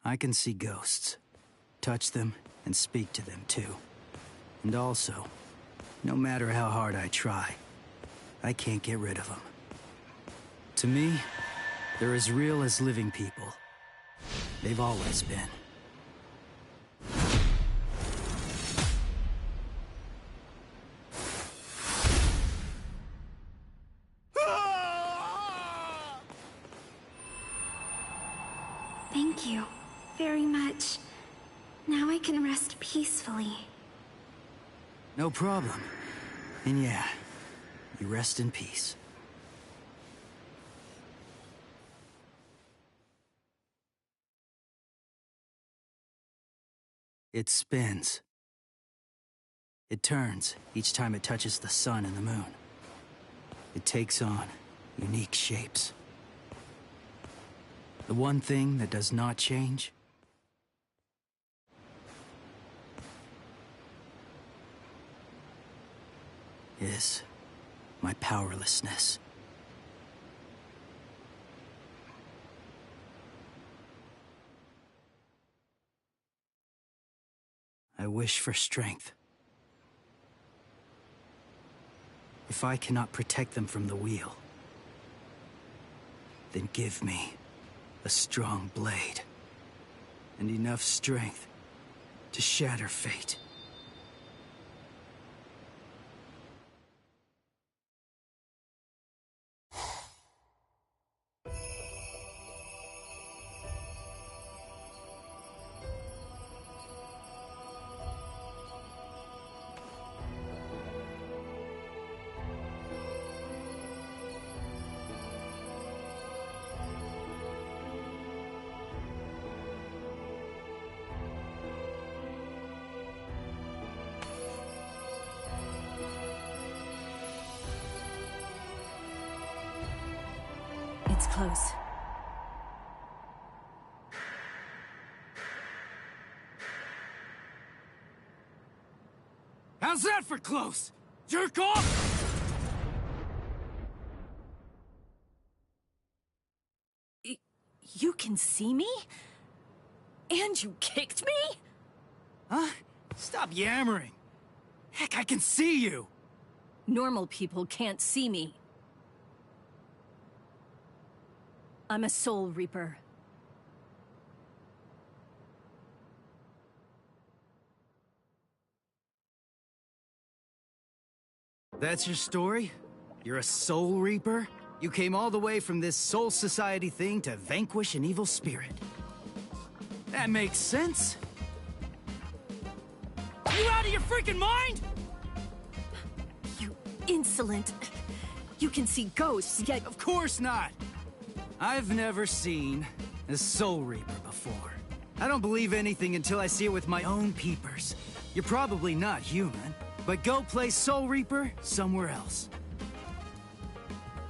I can see ghosts, touch them, and speak to them too. And also, no matter how hard I try, I can't get rid of them. To me, they're as real as living people. They've always been. Thank you very much. Now I can rest peacefully. No problem. And yeah, you rest in peace. It spins. It turns each time it touches the sun and the moon. It takes on unique shapes. The one thing that does not change is my powerlessness. I wish for strength. If I cannot protect them from the wheel, then give me a strong blade and enough strength to shatter fate. It's close. How's that for close? Jerk off! You can see me? And you kicked me? Huh? Stop yammering. Heck, I can see you! Normal people can't see me. I'm a Soul Reaper. That's your story? You're a Soul Reaper? You came all the way from this Soul Society thing to vanquish an evil spirit. That makes sense. You out of your freaking mind? You insolent. You can see ghosts, yet... Of course not. I've never seen a Soul Reaper before. I don't believe anything until I see it with my own peepers. You're probably not human, but go play Soul Reaper somewhere else.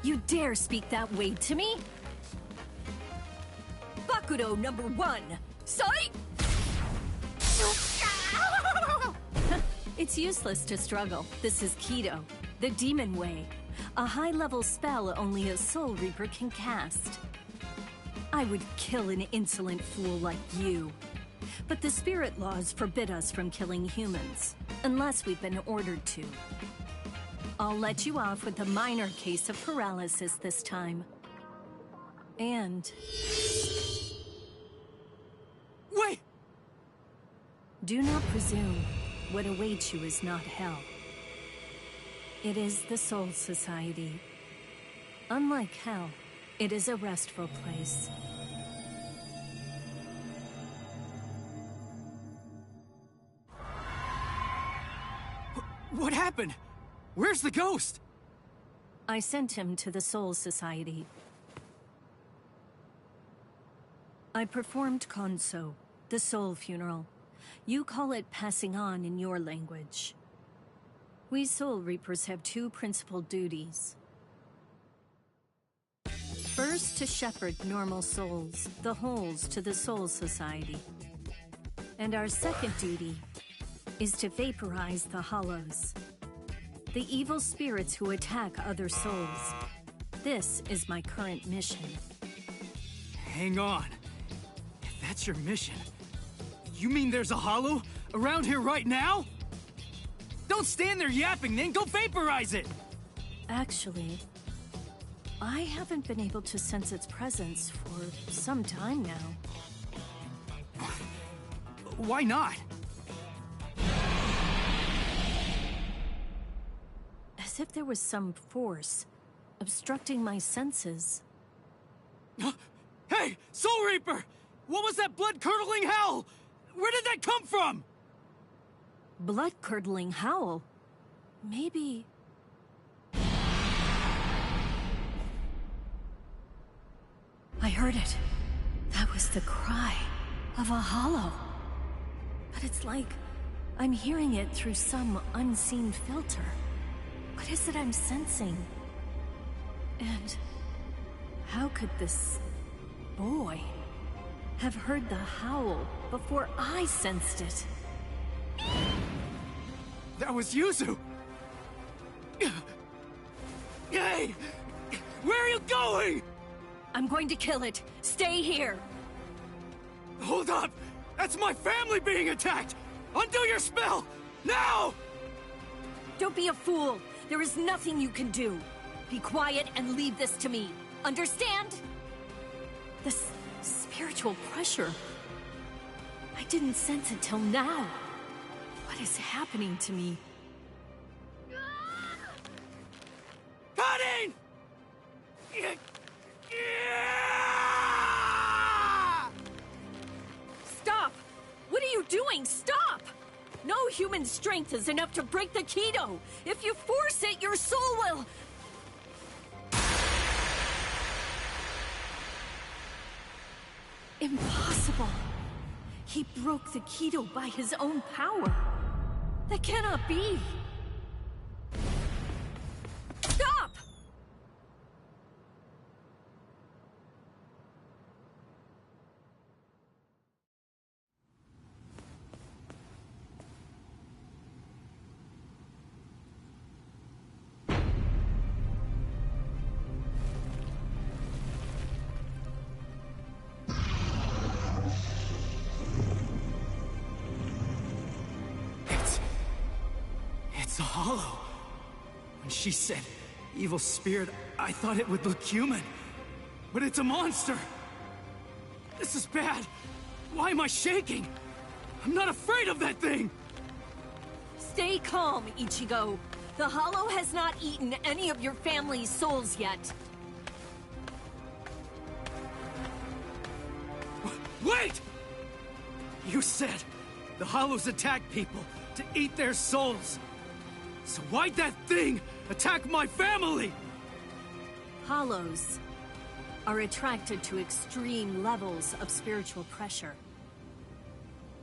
You dare speak that way to me? Bakudo number 1. Sight! It's useless to struggle. This is Kido, the demon way. A high-level spell only a Soul Reaper can cast. I would kill an insolent fool like you. But the spirit laws forbid us from killing humans, unless we've been ordered to. I'll let you off with a minor case of paralysis this time. And... Wait! do not presume what awaits you is not hell. It is the Soul Society. Unlike hell, it is a restful place. What happened? Where's the ghost? I sent him to the Soul Society. I performed Konso, the soul funeral. You call it passing on in your language. We Soul Reapers have 2 principal duties. First, to shepherd normal souls, the holes, to the Soul Society. And our second duty is to vaporize the hollows, the evil spirits who attack other souls. This is my current mission. Hang on. If That's your mission? You mean there's a hollow around here right now? Don't stand there yapping, then go vaporize it! Actually, I haven't been able to sense its presence for some time now. Why not? As if there was some force obstructing my senses. Hey, Soul Reaper! What was that blood-curdling howl? Where did that come from? Blood-curdling howl? Maybe... I heard it. That was the cry of a hollow. But it's like I'm hearing it through some unseen filter. What is it I'm sensing? And how could this boy have heard the howl before I sensed it? That was Yuzu! Hey! Where are you going? I'm going to kill it. Stay here. Hold up! That's my family being attacked! Undo your spell! Now! Don't be a fool. There is nothing you can do. Be quiet and leave this to me. Understand? This spiritual pressure. I didn't sense it till now. What is happening to me? Cutting! Stop! What are you doing? Stop! No human strength is enough to break the Kido. If you force it, your soul will... Impossible. He broke the Kido by his own power. That cannot be. Stop! It's a hollow. When she said evil spirit, I thought it would look human. But it's a monster. This is bad. Why am I shaking? I'm not afraid of that thing! Stay calm, Ichigo. The Hollow has not eaten any of your family's souls yet. Wait! You said the Hollows attack people to eat their souls. So why'd that thing attack my family? Hollows are attracted to extreme levels of spiritual pressure.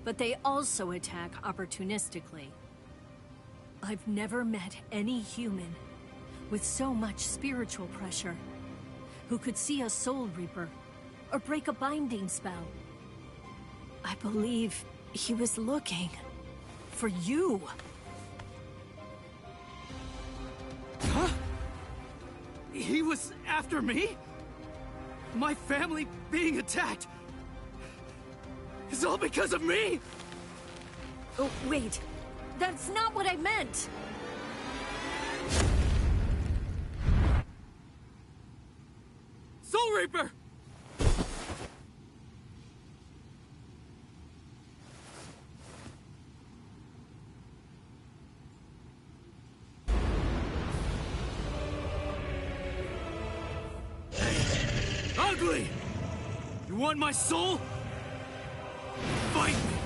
But they also attack opportunistically. I've never met any human with so much spiritual pressure who could see a Soul Reaper or break a binding spell. I believe he was looking for you. Huh? He was after me? My family being attacked is all because of me? Oh, wait. That's not what I meant! Soul Reaper! Ugly! You want my soul? Fight me!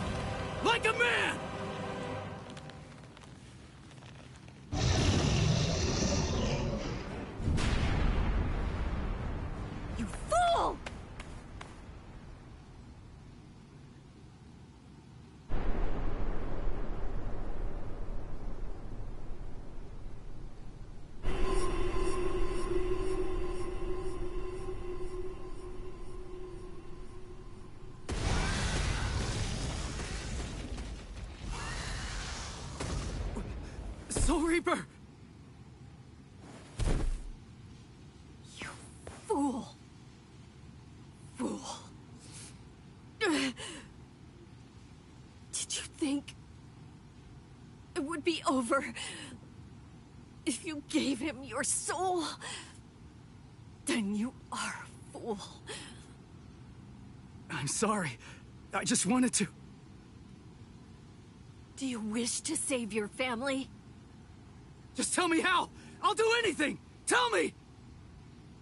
Like a man! You fool! Soul Reaper! You fool. Fool. think it would be over if you gave him your soul? Then you are a fool. I'm sorry. I just wanted to... Do you wish to save your family? Just tell me how! I'll do anything! Tell me!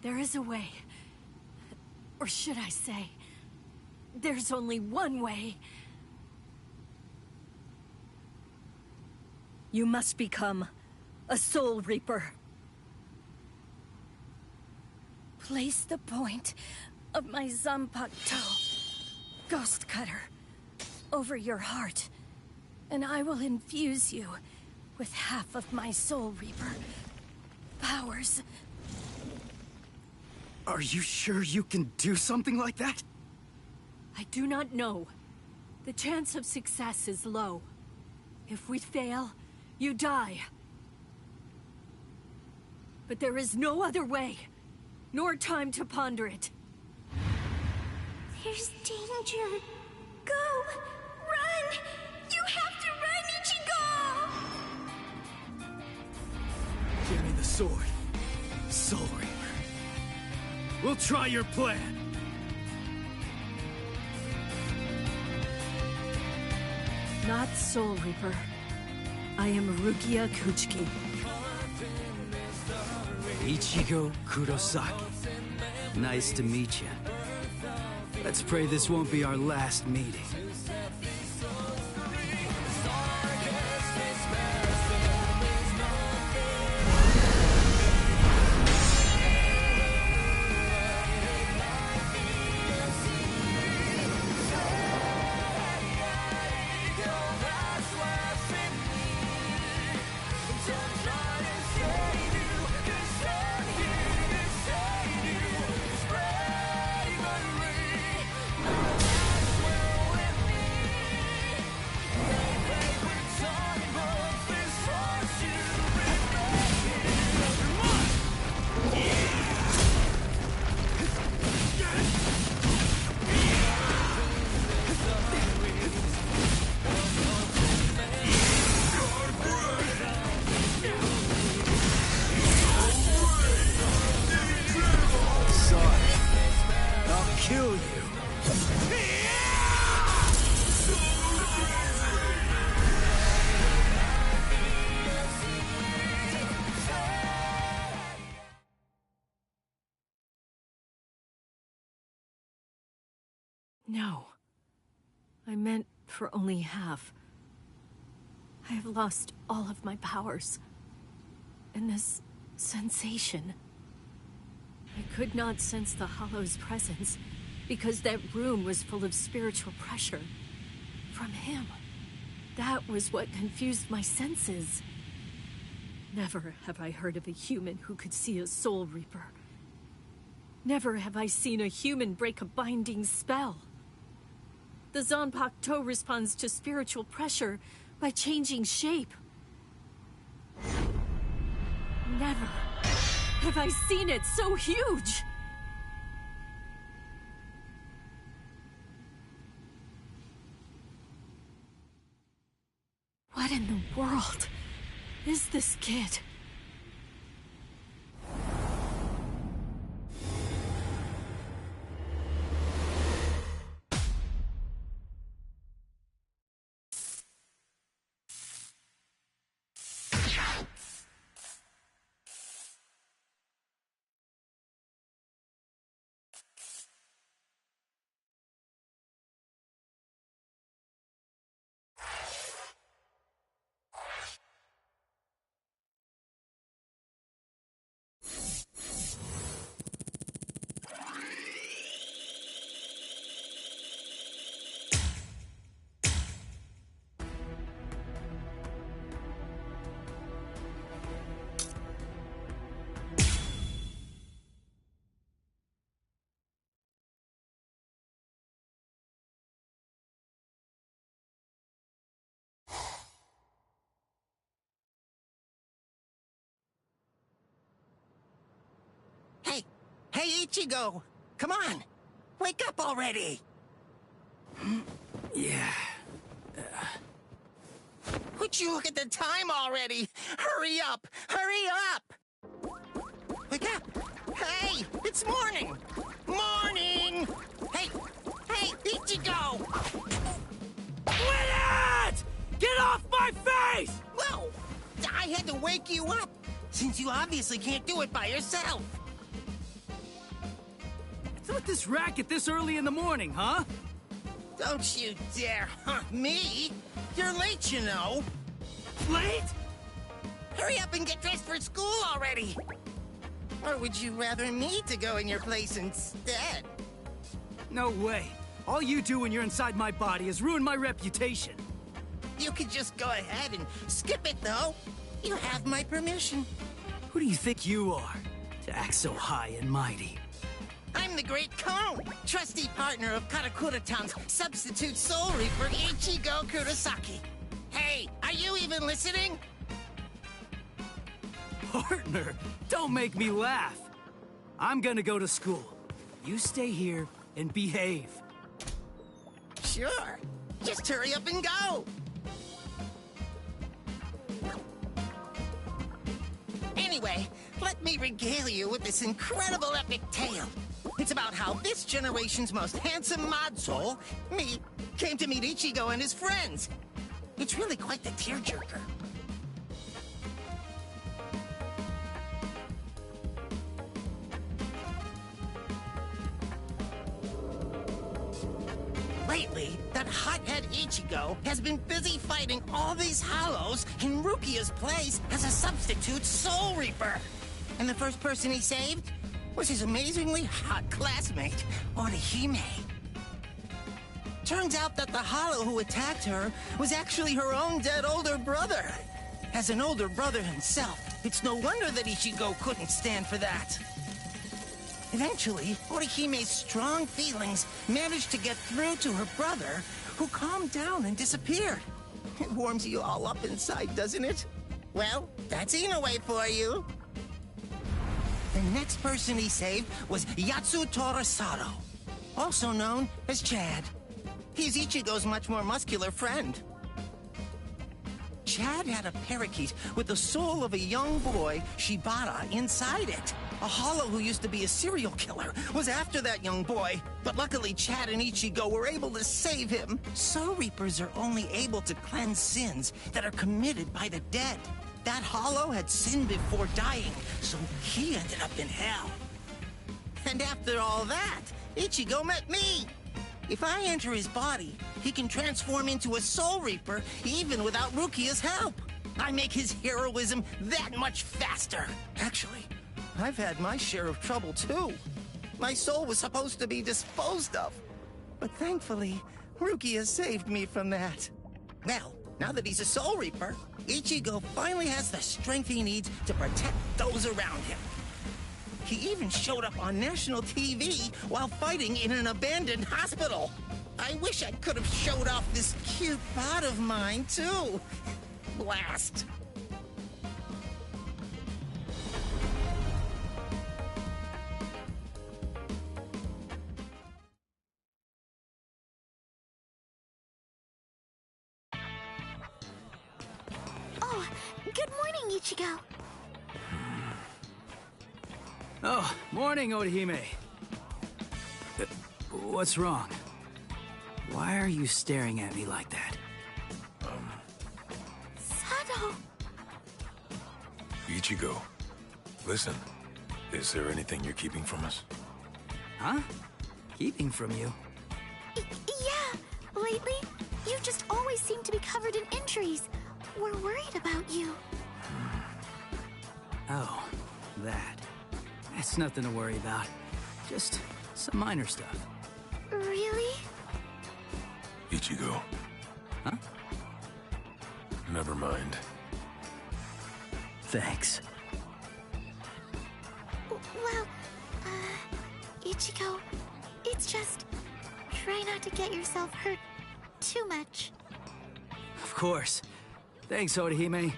There is a way. Or should I say, there's only one way. You must become a Soul Reaper. Place the point of my Zanpakuto, Ghost Cutter, over your heart, and I will infuse you with half of my Soul Reaper powers. Are you sure you can do something like that? I do not know. The chance of success is low. If we fail, you die. But there is no other way, nor time to ponder it. There's danger. Go! Run! You have to run, Ichigo! Give me the sword. Soul Reaper. We'll try your plan. Not Soul Reaper. I am Rukia Kuchiki. Ichigo Kurosaki. Nice to meet you. Let's pray this won't be our last meeting. Kill you. No. I meant for only half. I have lost all of my powers. And this sensation. I could not sense the Hollow's presence, because that room was full of spiritual pressure. From him. That was what confused my senses. Never have I heard of a human who could see a Soul Reaper. Never have I seen a human break a binding spell. The Zanpakuto responds to spiritual pressure by changing shape. Never have I seen it so huge! What in the world is this kid? Hey, Ichigo! Come on! Wake up already! Yeah. Would you look at the time already? Hurry up! Hurry up! Wake up! Hey, it's morning! Morning! Hey, hey, Ichigo! Quit it! Get off my face! Whoa! I had to wake you up, since you obviously can't do it by yourself. What's with this racket this early in the morning, huh? Don't you dare hunt me! You're late, you know. Late? Hurry up and get dressed for school already! Or would you rather me to go in your place instead? No way. All you do when you're inside my body is ruin my reputation. You could just go ahead and skip it, though. You have my permission. Who do you think you are, to act so high and mighty? I'm the Great Cone, trusty partner of Karakura-tan's substitute Soul Reaper, Ichigo Kurosaki. Hey, are you even listening? Partner, don't make me laugh. I'm gonna go to school. You stay here and behave. Sure. Just hurry up and go. Anyway, let me regale you with this incredible epic tale. It's about how this generation's most handsome mod soul, me, came to meet Ichigo and his friends. It's really quite the tearjerker. Lately, that hothead Ichigo has been busy fighting all these hollows in Rukia's place as a substitute Soul Reaper. And the first person he saved was his amazingly hot classmate, Orihime. Turns out that the hollow who attacked her was actually her own dead older brother. As an older brother himself, it's no wonder that Ichigo couldn't stand for that. Eventually, Orihime's strong feelings managed to get through to her brother, who calmed down and disappeared. It warms you all up inside, doesn't it? Well, that's Inoue for you. The next person he saved was Yatsu Torasaro, also known as Chad. He's Ichigo's much more muscular friend. Chad had a parakeet with the soul of a young boy, Shibata, inside it. A hollow who used to be a serial killer was after that young boy, but luckily Chad and Ichigo were able to save him. Soul Reapers are only able to cleanse sins that are committed by the dead. That hollow had sinned before dying, so he ended up in hell. And after all that, Ichigo met me. If I enter his body, he can transform into a Soul Reaper even without Rukia's help. I make his heroism that much faster. Actually, I've had my share of trouble too. My soul was supposed to be disposed of. But thankfully, Rukia saved me from that. Well, now that he's a Soul Reaper, Ichigo finally has the strength he needs to protect those around him. He even showed up on national TV while fighting in an abandoned hospital. I wish I could have showed off this cute bod of mine, too. Blast. Oh, good morning, Ichigo. Oh, morning, Orihime. What's wrong? Why are you staring at me like that? Sado. Ichigo, listen. Is there anything you're keeping from us? Huh? Keeping from you? Yeah, lately, you just always seem to be covered in injuries. We're worried about you. Oh, that. It's nothing to worry about. Just some minor stuff. Really? Ichigo. Huh? Never mind. Thanks. Well, Ichigo, it's just... try not to get yourself hurt too much. Of course. Thanks, Orihime.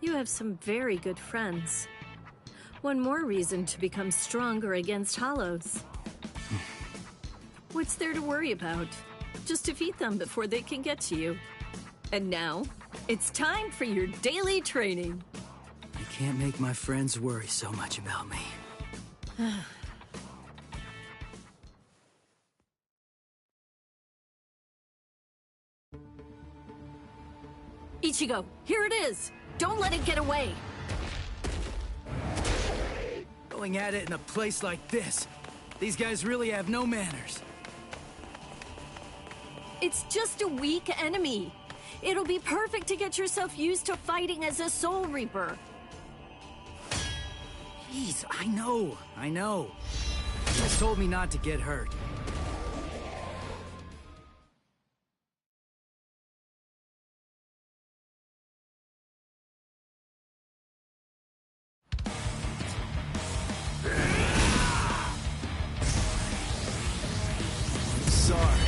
You have some very good friends. One more reason to become stronger against hollows. What's there to worry about? Just defeat them before they can get to you. And now, it's time for your daily training. I can't make my friends worry so much about me. Ichigo, here it is! Don't let it get away! Going at it in a place like this. These guys really have no manners. It's just a weak enemy. It'll be perfect to get yourself used to fighting as a Soul Reaper. Jeez, I know. You just told me not to get hurt. I'm sorry.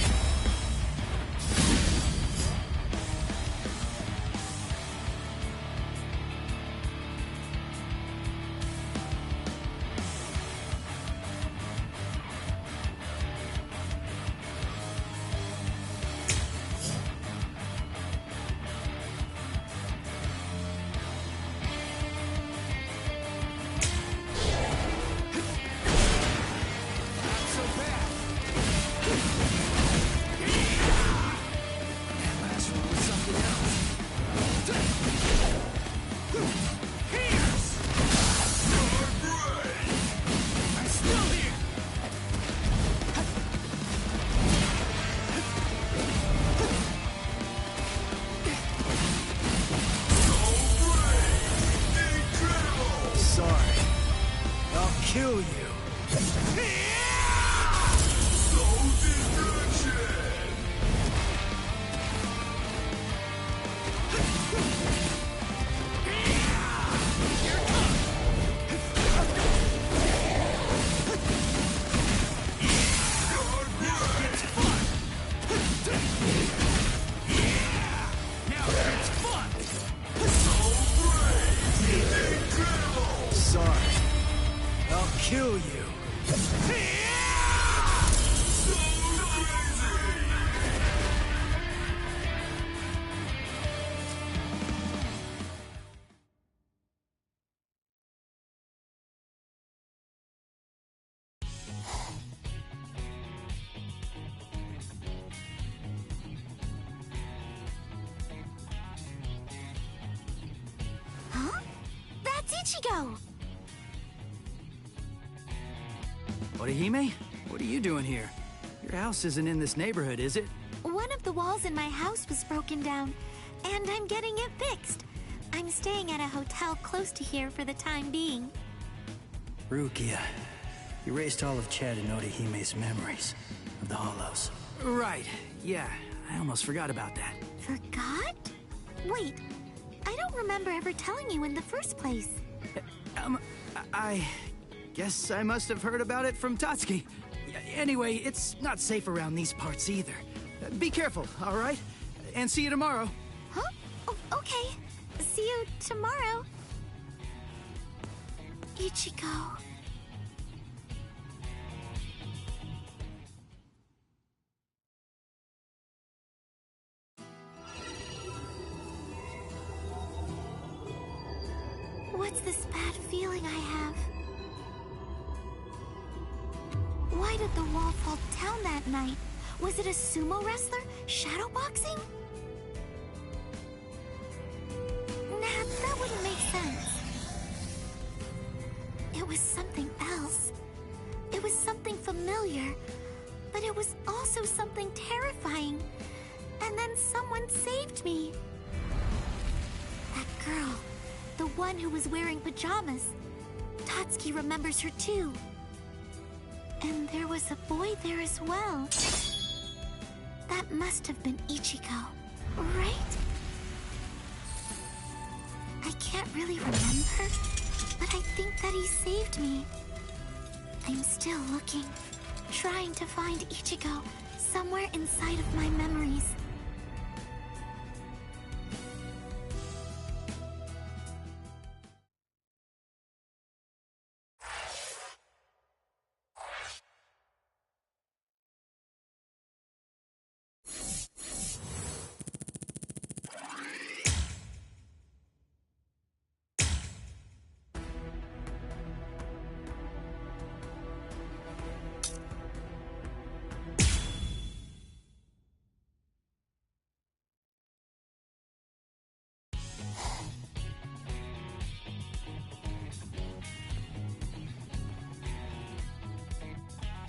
Kill you. Kill you. Huh? That's Ichigo! Orihime? What are you doing here? Your house isn't in this neighborhood, is it? One of the walls in my house was broken down, and I'm getting it fixed. I'm staying at a hotel close to here for the time being. Rukia, you erased all of Chad and Orihime's memories of the Hollows. Right, yeah, I almost forgot about that. Forgot? Wait, I don't remember ever telling you in the first place. I guess I must have heard about it from Tatsuki. Anyway, it's not safe around these parts either. Be careful, all right? And see you tomorrow. Huh? Oh, okay. See you tomorrow. Ichigo. What's this bad feeling I have? Why did the wall fall down that night? Was it a sumo wrestler shadowboxing? Nah, that wouldn't make sense. It was something else. It was something familiar, but it was also something terrifying. And then someone saved me. That girl, the one who was wearing pajamas. Tatsuki remembers her too. And there was a boy there as well. That must have been Ichigo, right? I can't really remember, but I think that he saved me. I'm still looking, trying to find Ichigo somewhere inside of my memories.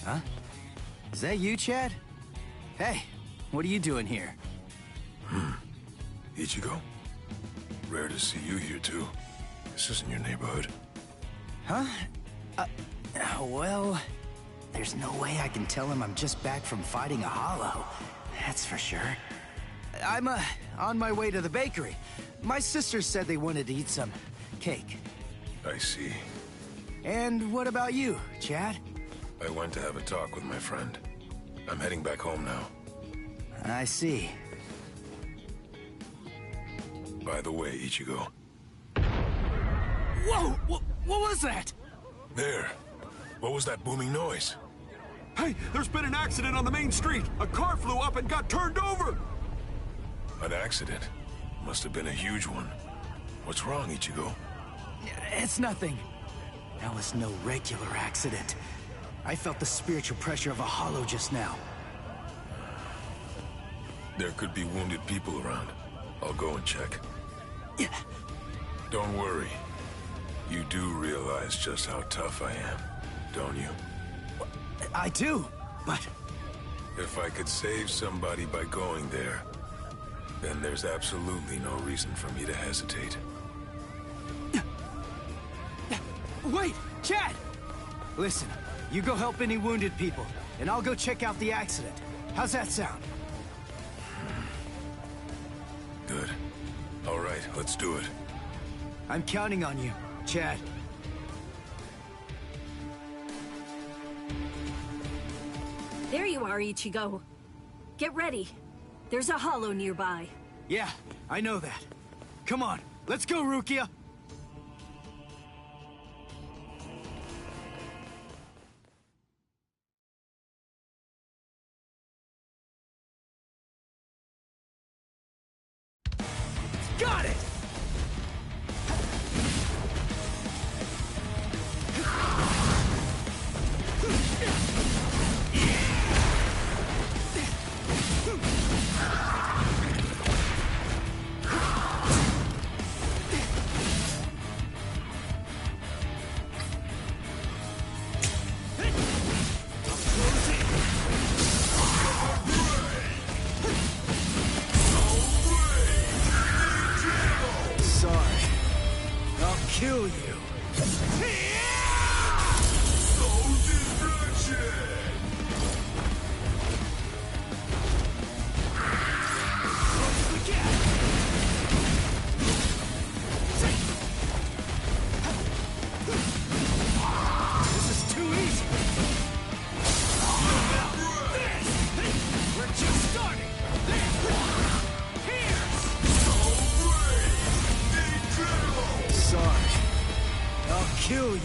Huh? Is that you, Chad? Hey, what are you doing here? Ichigo? Rare to see you here, too. This isn't your neighborhood. Huh? Well, there's no way I can tell him I'm just back from fighting a hollow. That's for sure. I'm, on my way to the bakery. My sister said they wanted to eat some cake. I see. And what about you, Chad? I went to have a talk with my friend. I'm heading back home now. I see. By the way, Ichigo. Whoa! What was that? There. What was that booming noise? Hey, there's been an accident on the main street. A car flew up and got turned over. An accident? Must have been a huge one. What's wrong, Ichigo? It's nothing. That was no regular accident. I felt the spiritual pressure of a hollow just now. There could be wounded people around. I'll go and check. Yeah. Don't worry. You do realize just how tough I am, don't you? I do, but... If I could save somebody by going there, then there's absolutely no reason for me to hesitate. Wait, Chad! Listen, you go help any wounded people, and I'll go check out the accident. How's that sound? Good. All right, let's do it. I'm counting on you, Chad. There you are, Ichigo. Get ready. There's a hollow nearby. Yeah, I know that. Come on, let's go, Rukia! Got it! Kill you. This is too easy. We're just starting. Sarge, I'll kill you.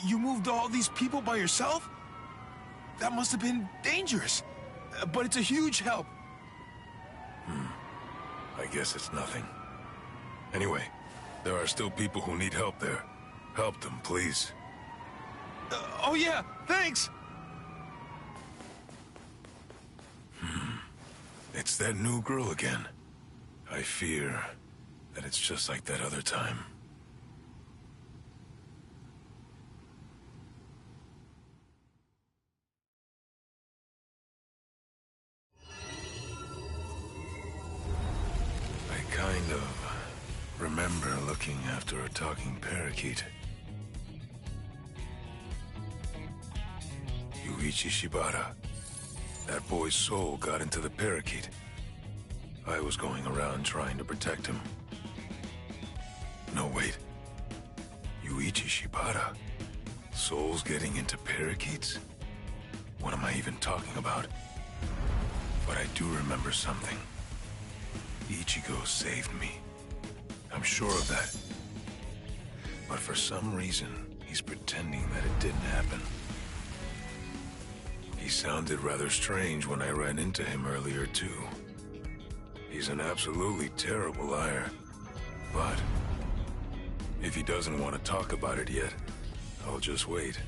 You moved all these people by yourself? That must have been dangerous. But it's a huge help. I guess it's nothing. Anyway, there are still people who need help there. Help them, please. Oh yeah, thanks! It's that new girl again. I fear that it's just like that other time. I kind of remember looking after a talking parakeet. Yuichi Shibata. That boy's soul got into the parakeet. I was going around trying to protect him. No, wait. Yuichi Shibata? Souls getting into parakeets? What am I even talking about? But I do remember something. Ichigo saved me. I'm sure of that. But for some reason, he's pretending that it didn't happen. He sounded rather strange when I ran into him earlier, too. He's an absolutely terrible liar. But if he doesn't want to talk about it yet, I'll just wait.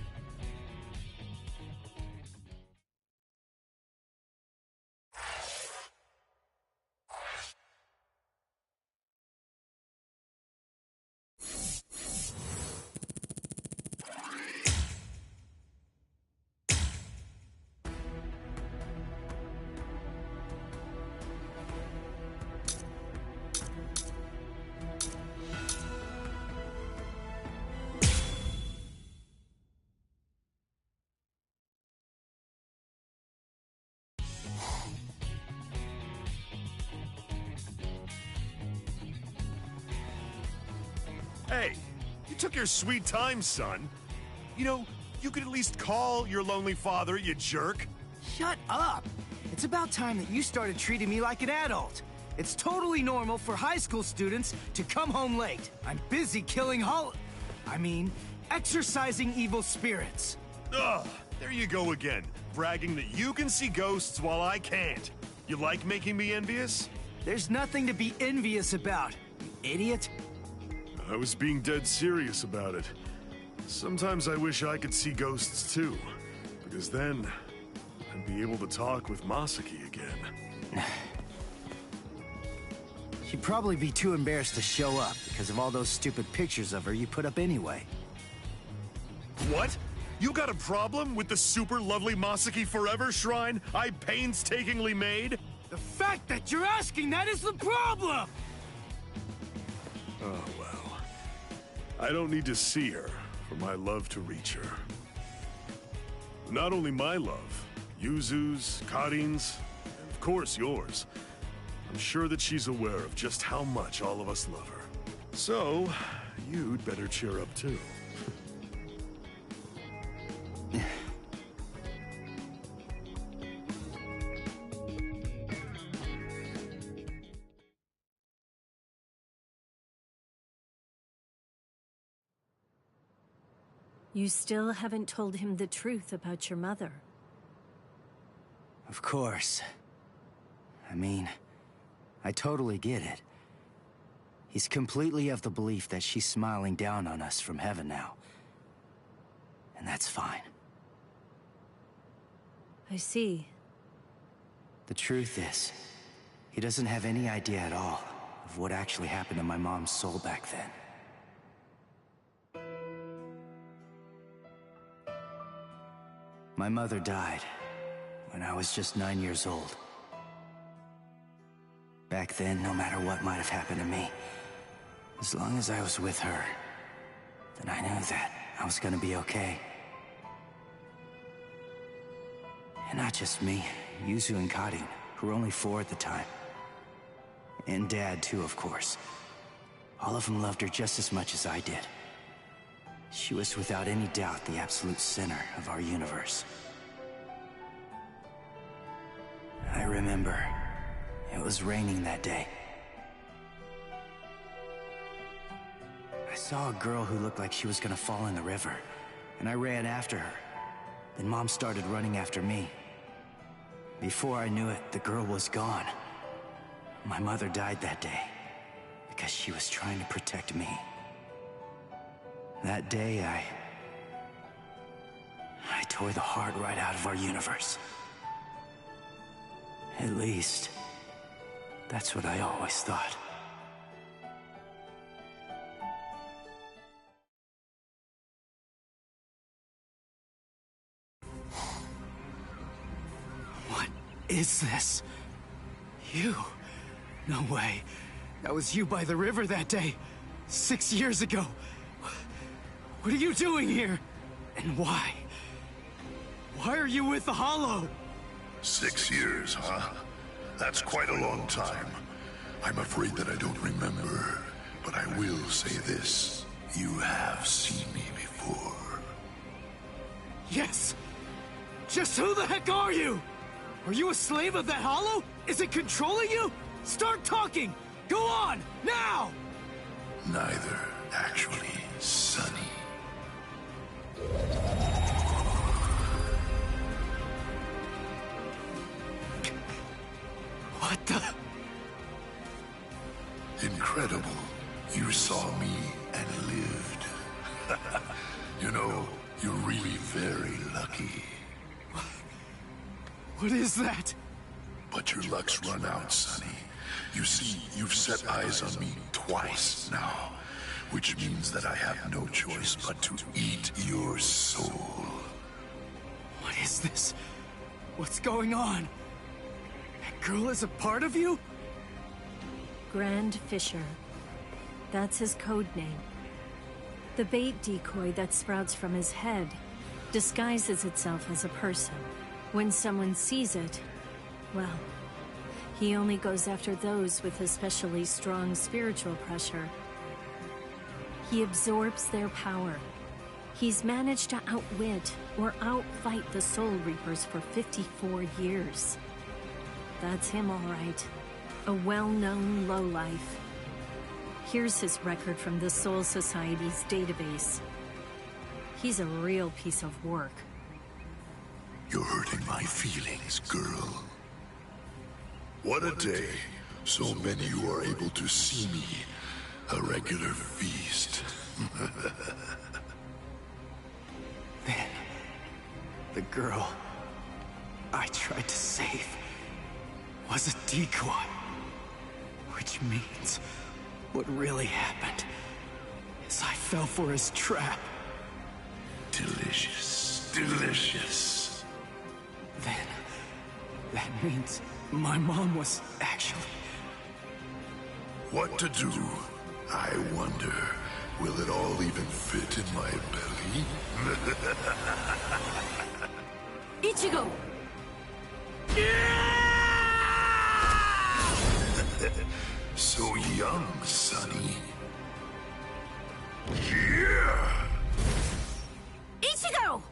Hey, you took your sweet time, son. You know, you could at least call your lonely father, you jerk. Shut up! It's about time that you started treating me like an adult. It's totally normal for high school students to come home late. I'm busy killing exorcising evil spirits. Ugh, there you go again, bragging that you can see ghosts while I can't. You like making me envious? There's nothing to be envious about, you idiot. I was being dead serious about it. Sometimes I wish I could see ghosts too, because then I'd be able to talk with Masaki again. She'd probably be too embarrassed to show up because of all those stupid pictures of her you put up anyway. What? You got a problem with the super lovely Masaki Forever shrine I painstakingly made? The fact that you're asking that is the problem! Oh, well. I don't need to see her for my love to reach her. Not only my love, Yuzu's, Karin's, and of course yours. I'm sure that she's aware of just how much all of us love her. So, you'd better cheer up too. You still haven't told him the truth about your mother. Of course. I totally get it. He's completely of the belief that she's smiling down on us from heaven now. And that's fine. I see. The truth is, he doesn't have any idea at all of what actually happened to my mom's soul back then. My mother died when I was just 9 years old. Back then, no matter what might have happened to me, as long as I was with her, then I knew that I was gonna be okay. And not just me, Yuzu and Karin, who were only 4 at the time. And Dad, too, of course. All of them loved her just as much as I did. She was without any doubt the absolute center of our universe. I remember it was raining that day. I saw a girl who looked like she was gonna fall in the river, and I ran after her. Then Mom started running after me. Before I knew it, the girl was gone. My mother died that day because she was trying to protect me. That day, I tore the heart right out of our universe. At least, that's what I always thought. What is this? You? No way. That was you by the river that day. 6 years ago. What are you doing here? And why? Why are you with the Hollow? 6 years, huh? That's quite a long time. I'm afraid that I don't remember, but I will say this. You have seen me before. Yes! Just who the heck are you? Are you a slave of that Hollow? Is it controlling you? Start talking! Go on, now! Neither, actually, Sonny. What the? Incredible. You saw me and lived. You know, you're really very lucky. What is that? But your luck's run out, Sonny. You see, you've set eyes on me twice now, which means that I have no choice but to eat your soul. What is this? What's going on? That girl is a part of you? Grand Fisher. That's his code name. The bait decoy that sprouts from his head disguises itself as a person. When someone sees it, well, he only goes after those with especially strong spiritual pressure. He absorbs their power. He's managed to outwit or outfight the Soul Reapers for 54 years. That's him, all right. A well-known lowlife. Here's his record from the Soul Society's database. He's a real piece of work. You're hurting my feelings, girl. What a day. So many who are able to see me. A regular feast. Then, the girl I tried to save was a decoy. Which means what really happened is I fell for his trap. Delicious. Delicious. Then, that means my mom was actually... What to do? I wonder, will it all even fit in my belly? Ichigo! So young, Sonny. Yeah! Ichigo!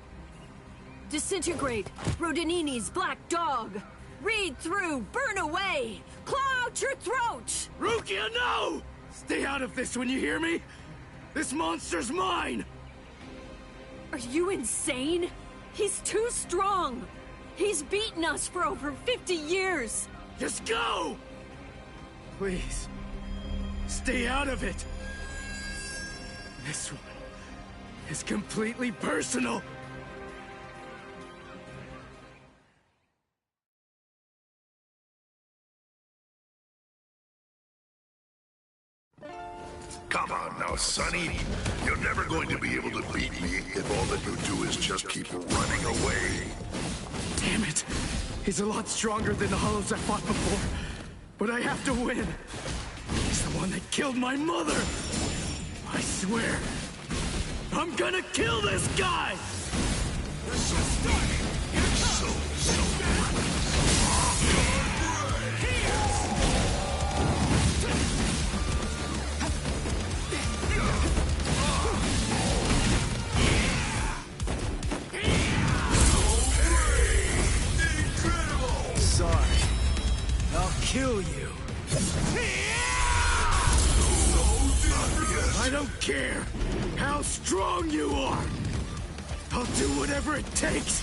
Disintegrate, Rodinini's black dog. Read through, burn away, claw out your throat! Rukia, no! Stay out of this when you hear me! This monster's mine! Are you insane? He's too strong! He's beaten us for over 50 years! Just go! Please, stay out of it! This one is completely personal! Come on now, Sonny. You're never going to be able to beat me if all that you do is just keep running away. Damn it! He's a lot stronger than the Hollows I fought before. But I have to win. He's the one that killed my mother. I swear, I'm gonna kill this guy! Sorry. I'll kill you. I don't care how strong you are. I'll do whatever it takes,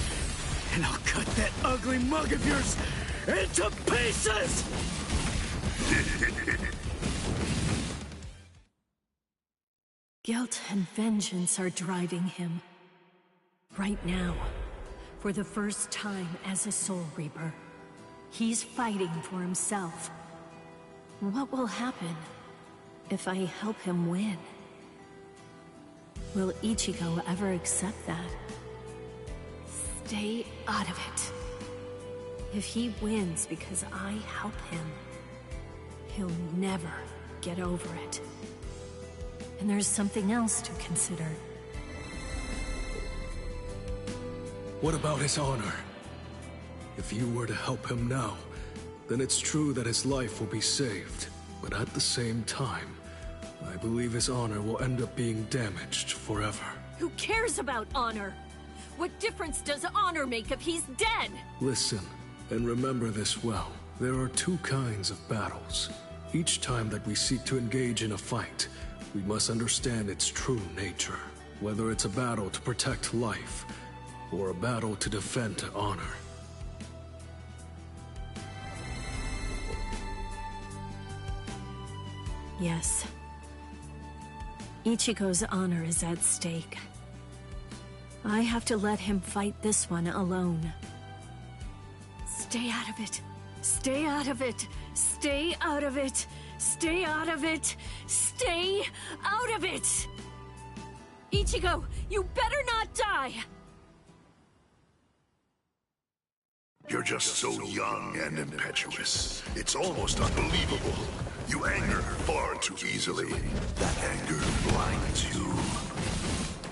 and I'll cut that ugly mug of yours into pieces! Guilt and vengeance are driving him. Right now, for the first time as a Soul Reaper, he's fighting for himself. What will happen if I help him win? Will Ichigo ever accept that? Stay out of it. If he wins because I help him, he'll never get over it. And there's something else to consider. What about his honor? If you were to help him now, then it's true that his life will be saved. But at the same time, I believe his honor will end up being damaged forever. Who cares about honor? What difference does honor make if he's dead? Listen, and remember this well. There are two kinds of battles. Each time that we seek to engage in a fight, we must understand its true nature. Whether it's a battle to protect life, or a battle to defend honor. Yes. Ichigo's honor is at stake. I have to let him fight this one alone. Stay out of it. Stay out of it. Stay out of it. Stay out of it. Stay out of it! Ichigo, you better not die! You're just so young and impetuous. It's almost unbelievable. You anger far too easily. That anger blinds you.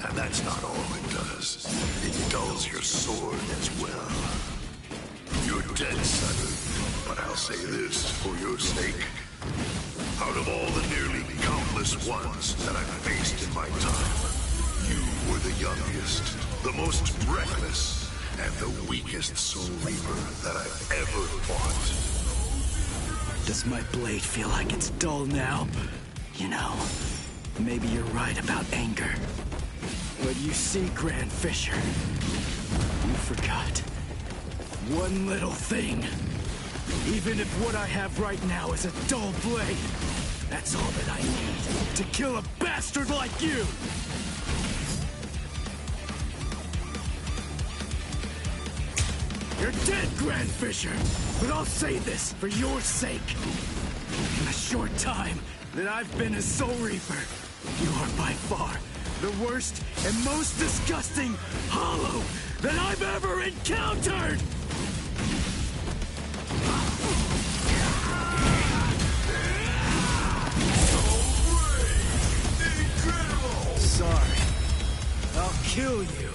And that's not all it does. It dulls your sword as well. You're dead, son. But I'll say this for your sake. Out of all the nearly countless ruthless ones that I've faced in my time. You were the youngest, the most reckless, and the weakest Soul Reaper that I've ever fought. Does my blade feel like it's dull now? You know, maybe you're right about anger. But you see, Grand Fisher, you forgot one little thing. Even if what I have right now is a dull blade, that's all that I need to kill a bastard like you! You're dead, Grand Fisher! But I'll say this for your sake. In the short time that I've been a Soul Reaper, you are by far the worst and most disgusting Hollow that I've ever encountered! Sorry. I'll kill you.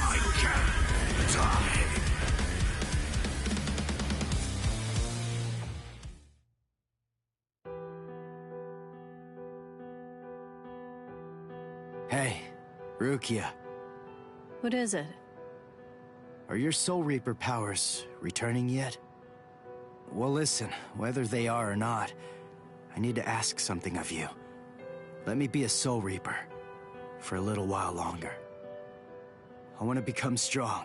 I can't die. Hey, Rukia. What is it? Are your Soul Reaper powers returning yet? Well, listen, whether they are or not, I need to ask something of you. Let me be a Soul Reaper for a little while longer. I want to become strong.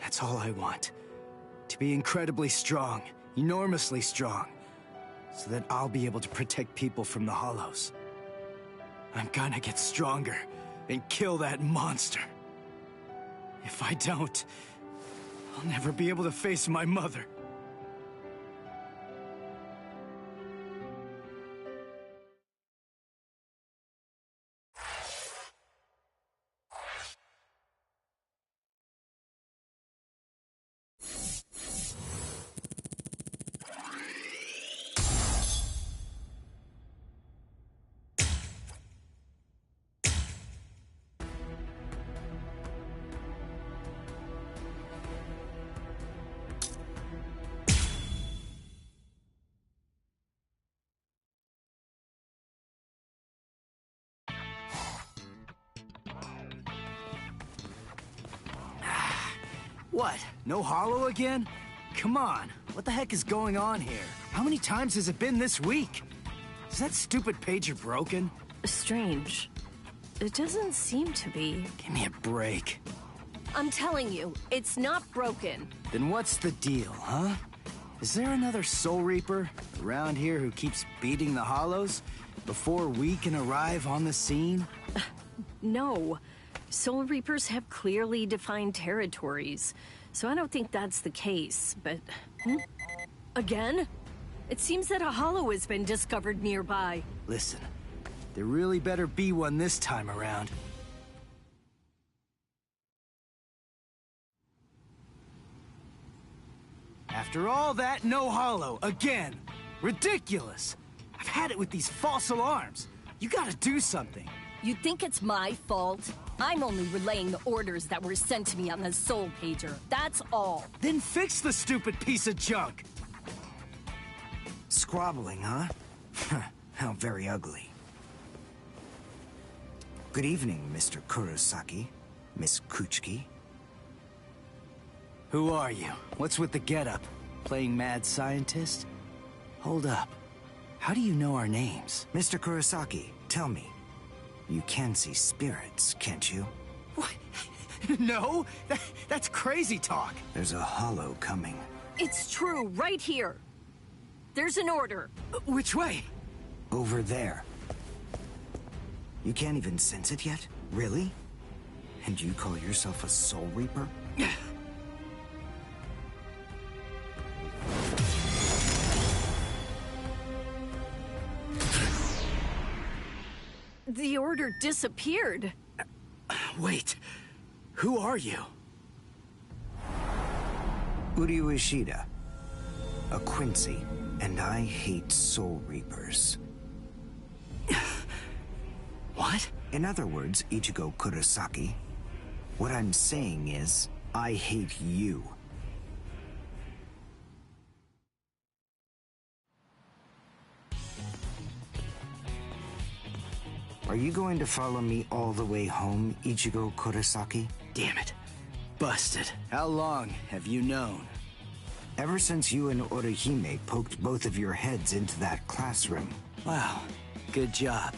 That's all I want. To be incredibly strong, enormously strong, so that I'll be able to protect people from the Hollows. I'm gonna get stronger and kill that monster. If I don't, I'll never be able to face my mother. What? No Hollow again? Come on, what the heck is going on here? How many times has it been this week? Is that stupid pager broken? Strange. It doesn't seem to be. Give me a break. I'm telling you, it's not broken. Then what's the deal, huh? Is there another Soul Reaper around here who keeps beating the Hollows before we can arrive on the scene? No. Soul Reapers have clearly defined territories, so I don't think that's the case, but... Again? It seems that a Hollow has been discovered nearby. Listen, there really better be one this time around. After all that, no Hollow, again! Ridiculous! I've had it with these false alarms. You gotta do something. You think it's my fault? I'm only relaying the orders that were sent to me on the Soul Pager. That's all. Then fix the stupid piece of junk! Squabbling, huh? How very ugly. Good evening, Mr. Kurosaki, Miss Kuchiki. Who are you? What's with the getup? Playing mad scientist? Hold up. How do you know our names? Mr. Kurosaki, tell me. You can see spirits, can't you? What? No? That's crazy talk. There's a Hollow coming. It's true, right here. There's an order. Which way? Over there. You can't even sense it yet? Really? And you call yourself a Soul Reaper? The order disappeared. Wait. Who are you? Uryu Ishida. A Quincy. And I hate Soul Reapers. What? In other words, Ichigo Kurosaki, what I'm saying is, I hate you. Are you going to follow me all the way home, Ichigo Kurosaki? Damn it. Busted. How long have you known? Ever since you and Orihime poked both of your heads into that classroom. Wow. Good job.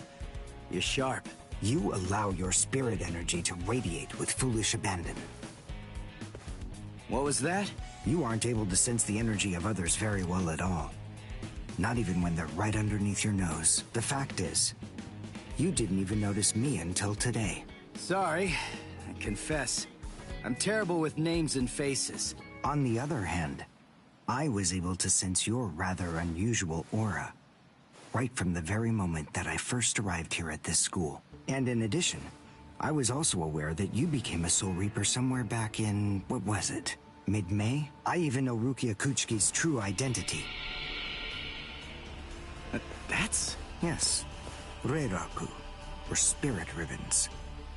You're sharp. You allow your spirit energy to radiate with foolish abandon. What was that? You aren't able to sense the energy of others very well at all. Not even when they're right underneath your nose. The fact is, you didn't even notice me until today. Sorry, I confess. I'm terrible with names and faces. On the other hand, I was able to sense your rather unusual aura, right from the very moment that I first arrived here at this school. And in addition, I was also aware that you became a Soul Reaper somewhere back in, what was it? Mid-May? I even know Rukia Kuchiki's true identity. That's... Yes. Reiraku, or spirit ribbons.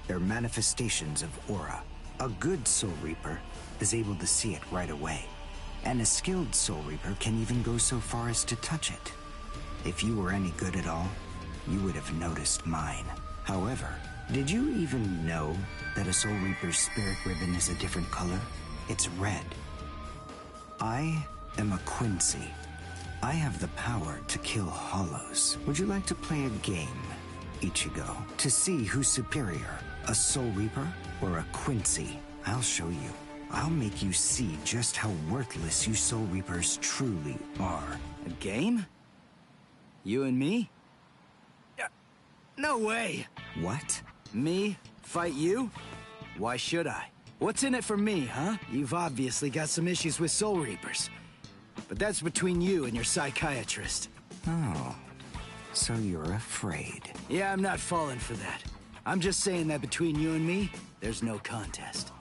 They're manifestations of aura. A good Soul Reaper is able to see it right away. And a skilled Soul Reaper can even go so far as to touch it. If you were any good at all, you would have noticed mine. However, did you even know that a Soul Reaper's spirit ribbon is a different color? It's red. I am a Quincy. I have the power to kill hollows. Would you like to play a game, Ichigo? To see who's superior, a Soul Reaper or a Quincy? I'll show you. I'll make you see just how worthless you Soul Reapers truly are. A game? You and me? No way! What? Me? Fight you? Why should I? What's in it for me, huh? You've obviously got some issues with Soul Reapers. But that's between you and your psychiatrist. Oh, so you're afraid. Yeah, I'm not falling for that. I'm just saying that between you and me, there's no contest.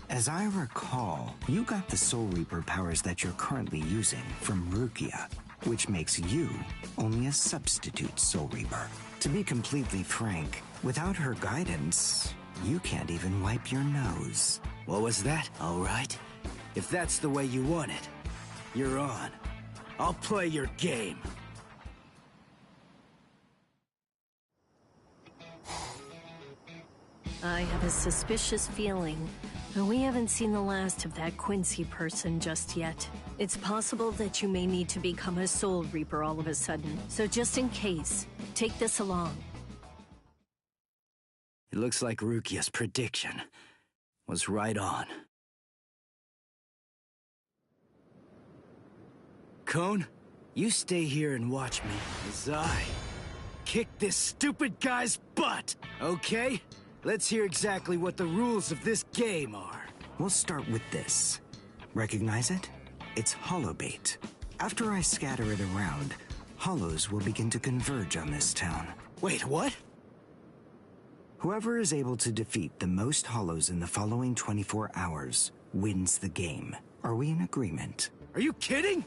As I recall, you got the Soul Reaper powers that you're currently using from Rukia, which makes you only a substitute Soul Reaper. To be completely frank, without her guidance, you can't even wipe your nose. What was that? All right. If that's the way you want it, you're on. I'll play your game. I have a suspicious feeling, but we haven't seen the last of that Quincy person just yet. It's possible that you may need to become a Soul Reaper all of a sudden, so just in case, take this along. It looks like Rukia's prediction was right on. Cone, you stay here and watch me as I kick this stupid guy's butt, okay? Let's hear exactly what the rules of this game are. We'll start with this. Recognize it? It's hollow bait. After I scatter it around, hollows will begin to converge on this town. Wait, what? Whoever is able to defeat the most hollows in the following 24 hours wins the game. Are we in agreement? Are you kidding?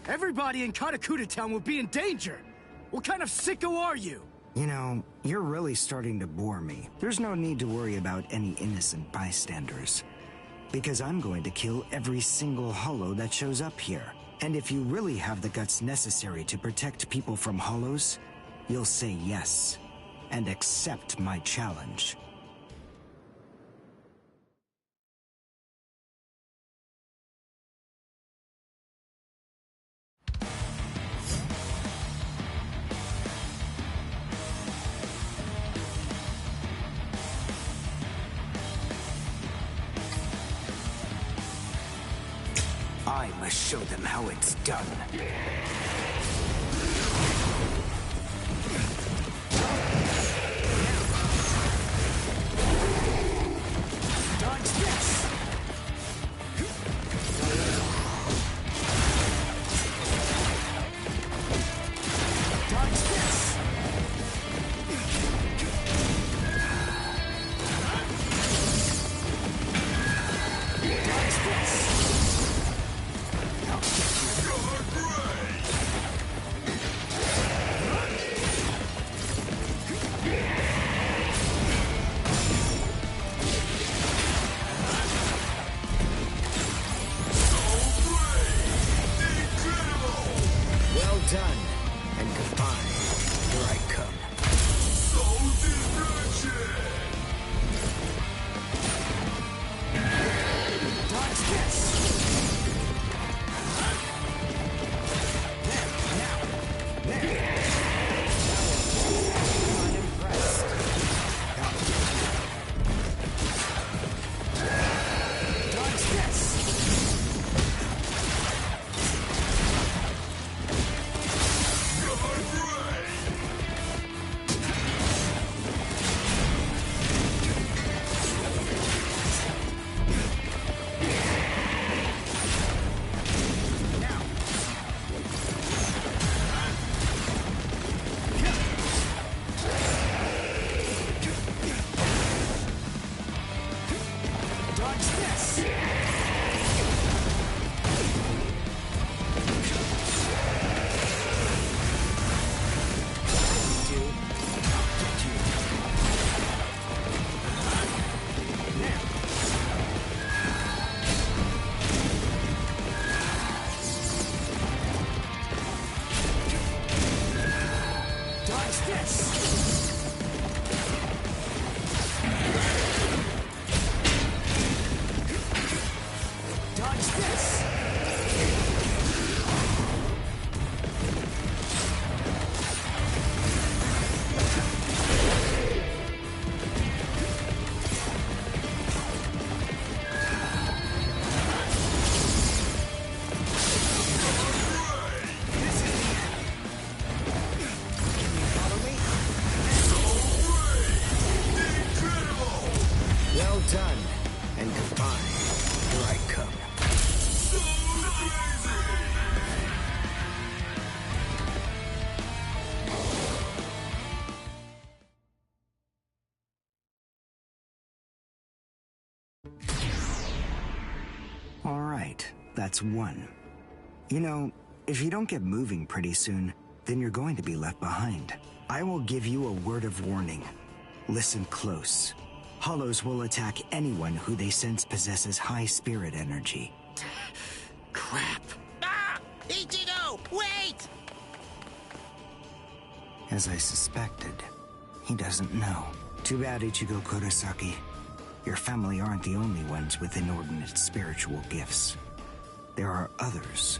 Everybody in Katakuta Town will be in danger! What kind of sicko are you? You know, you're really starting to bore me. There's no need to worry about any innocent bystanders. Because I'm going to kill every single hollow that shows up here. And if you really have the guts necessary to protect people from hollows, you'll say yes, and accept my challenge. I must show them how it's done. Dodge this! Dodge this! Dodge this! Well done, and goodbye. Here I come. All right, that's one. You know, if you don't get moving pretty soon, then you're going to be left behind. I will give you a word of warning. Listen close. Hollows will attack anyone who they sense possesses high spirit energy. Crap. Ah! Ichigo, wait! As I suspected, he doesn't know. Too bad, Ichigo Kurosaki. Your family aren't the only ones with inordinate spiritual gifts. There are others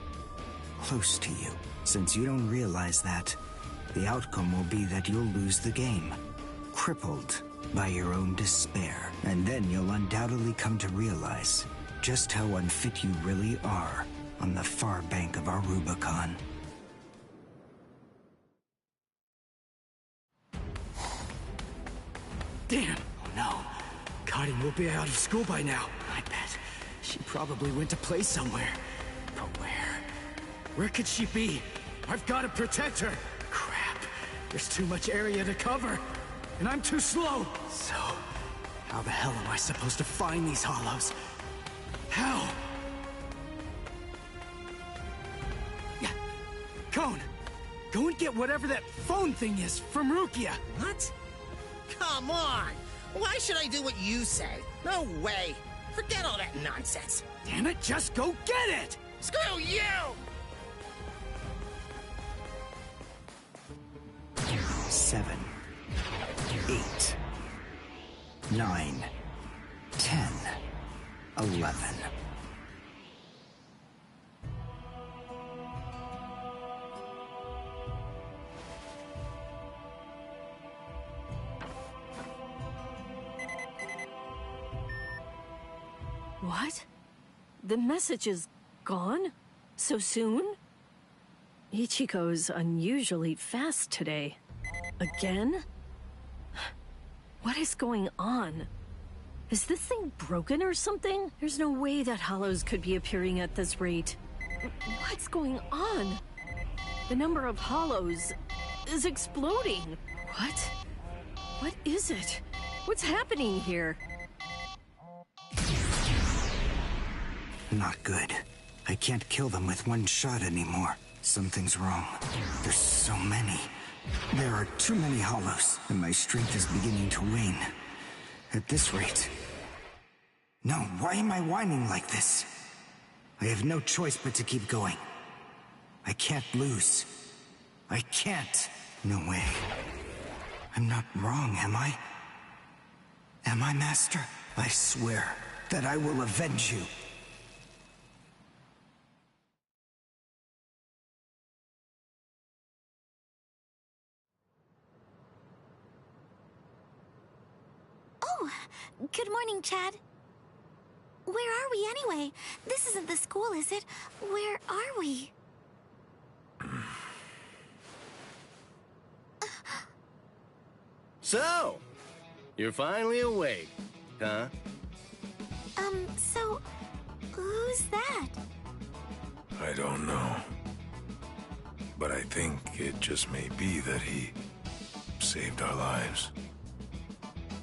close to you. Since you don't realize that, the outcome will be that you'll lose the game, crippled by your own despair. And then you'll undoubtedly come to realize just how unfit you really are on the far bank of our Rubicon. Damn! Oh no. Karin will be out of school by now. I bet. She probably went to play somewhere. But where? Where could she be? I've got to protect her! Crap. There's too much area to cover. And I'm too slow. So, how the hell am I supposed to find these hollows? How? Yeah. Cone! Go and get whatever that phone thing is from Rukia! What? Come on! Why should I do what you say? No way! Forget all that nonsense! Damn it, just go get it! Screw you! 7, 8, 9, 10, 11. What? The message is gone? So soon? Ichigo's unusually fast today. Again? What is going on? Is this thing broken or something? There's no way that hollows could be appearing at this rate. What's going on? The number of hollows is exploding. What? What is it? What's happening here? Not good. I can't kill them with one shot anymore. Something's wrong. There's so many. There are too many hollows, and my strength is beginning to wane. At this rate... No, why am I whining like this? I have no choice but to keep going. I can't lose. I can't. No way. I'm not wrong, am I? Am I, Master? I swear that I will avenge you. Oh, good morning, Chad. Where are we anyway? This isn't the school, is it? Where are we? So, you're finally awake, huh? So, who's that? I don't know. But I think it just may be that he saved our lives.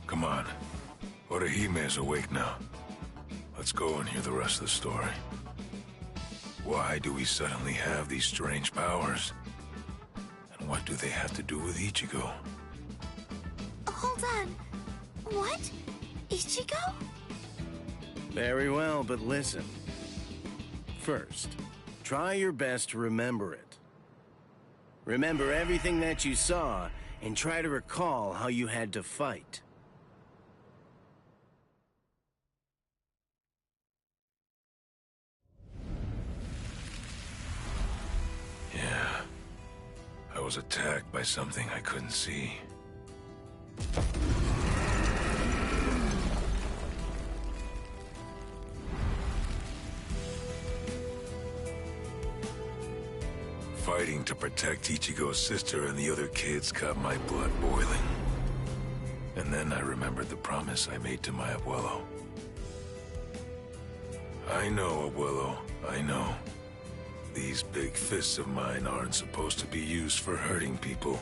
Come on. Orihime is awake now. Let's go and hear the rest of the story. Why do we suddenly have these strange powers? And what do they have to do with Ichigo? Hold on. What? Ichigo? Very well, but listen. First, try your best to remember it. Remember everything that you saw, and try to recall how you had to fight. Yeah. I was attacked by something I couldn't see. Fighting to protect Ichigo's sister and the other kids got my blood boiling. And then I remembered the promise I made to my abuelo. I know, abuelo, I know. These big fists of mine aren't supposed to be used for hurting people.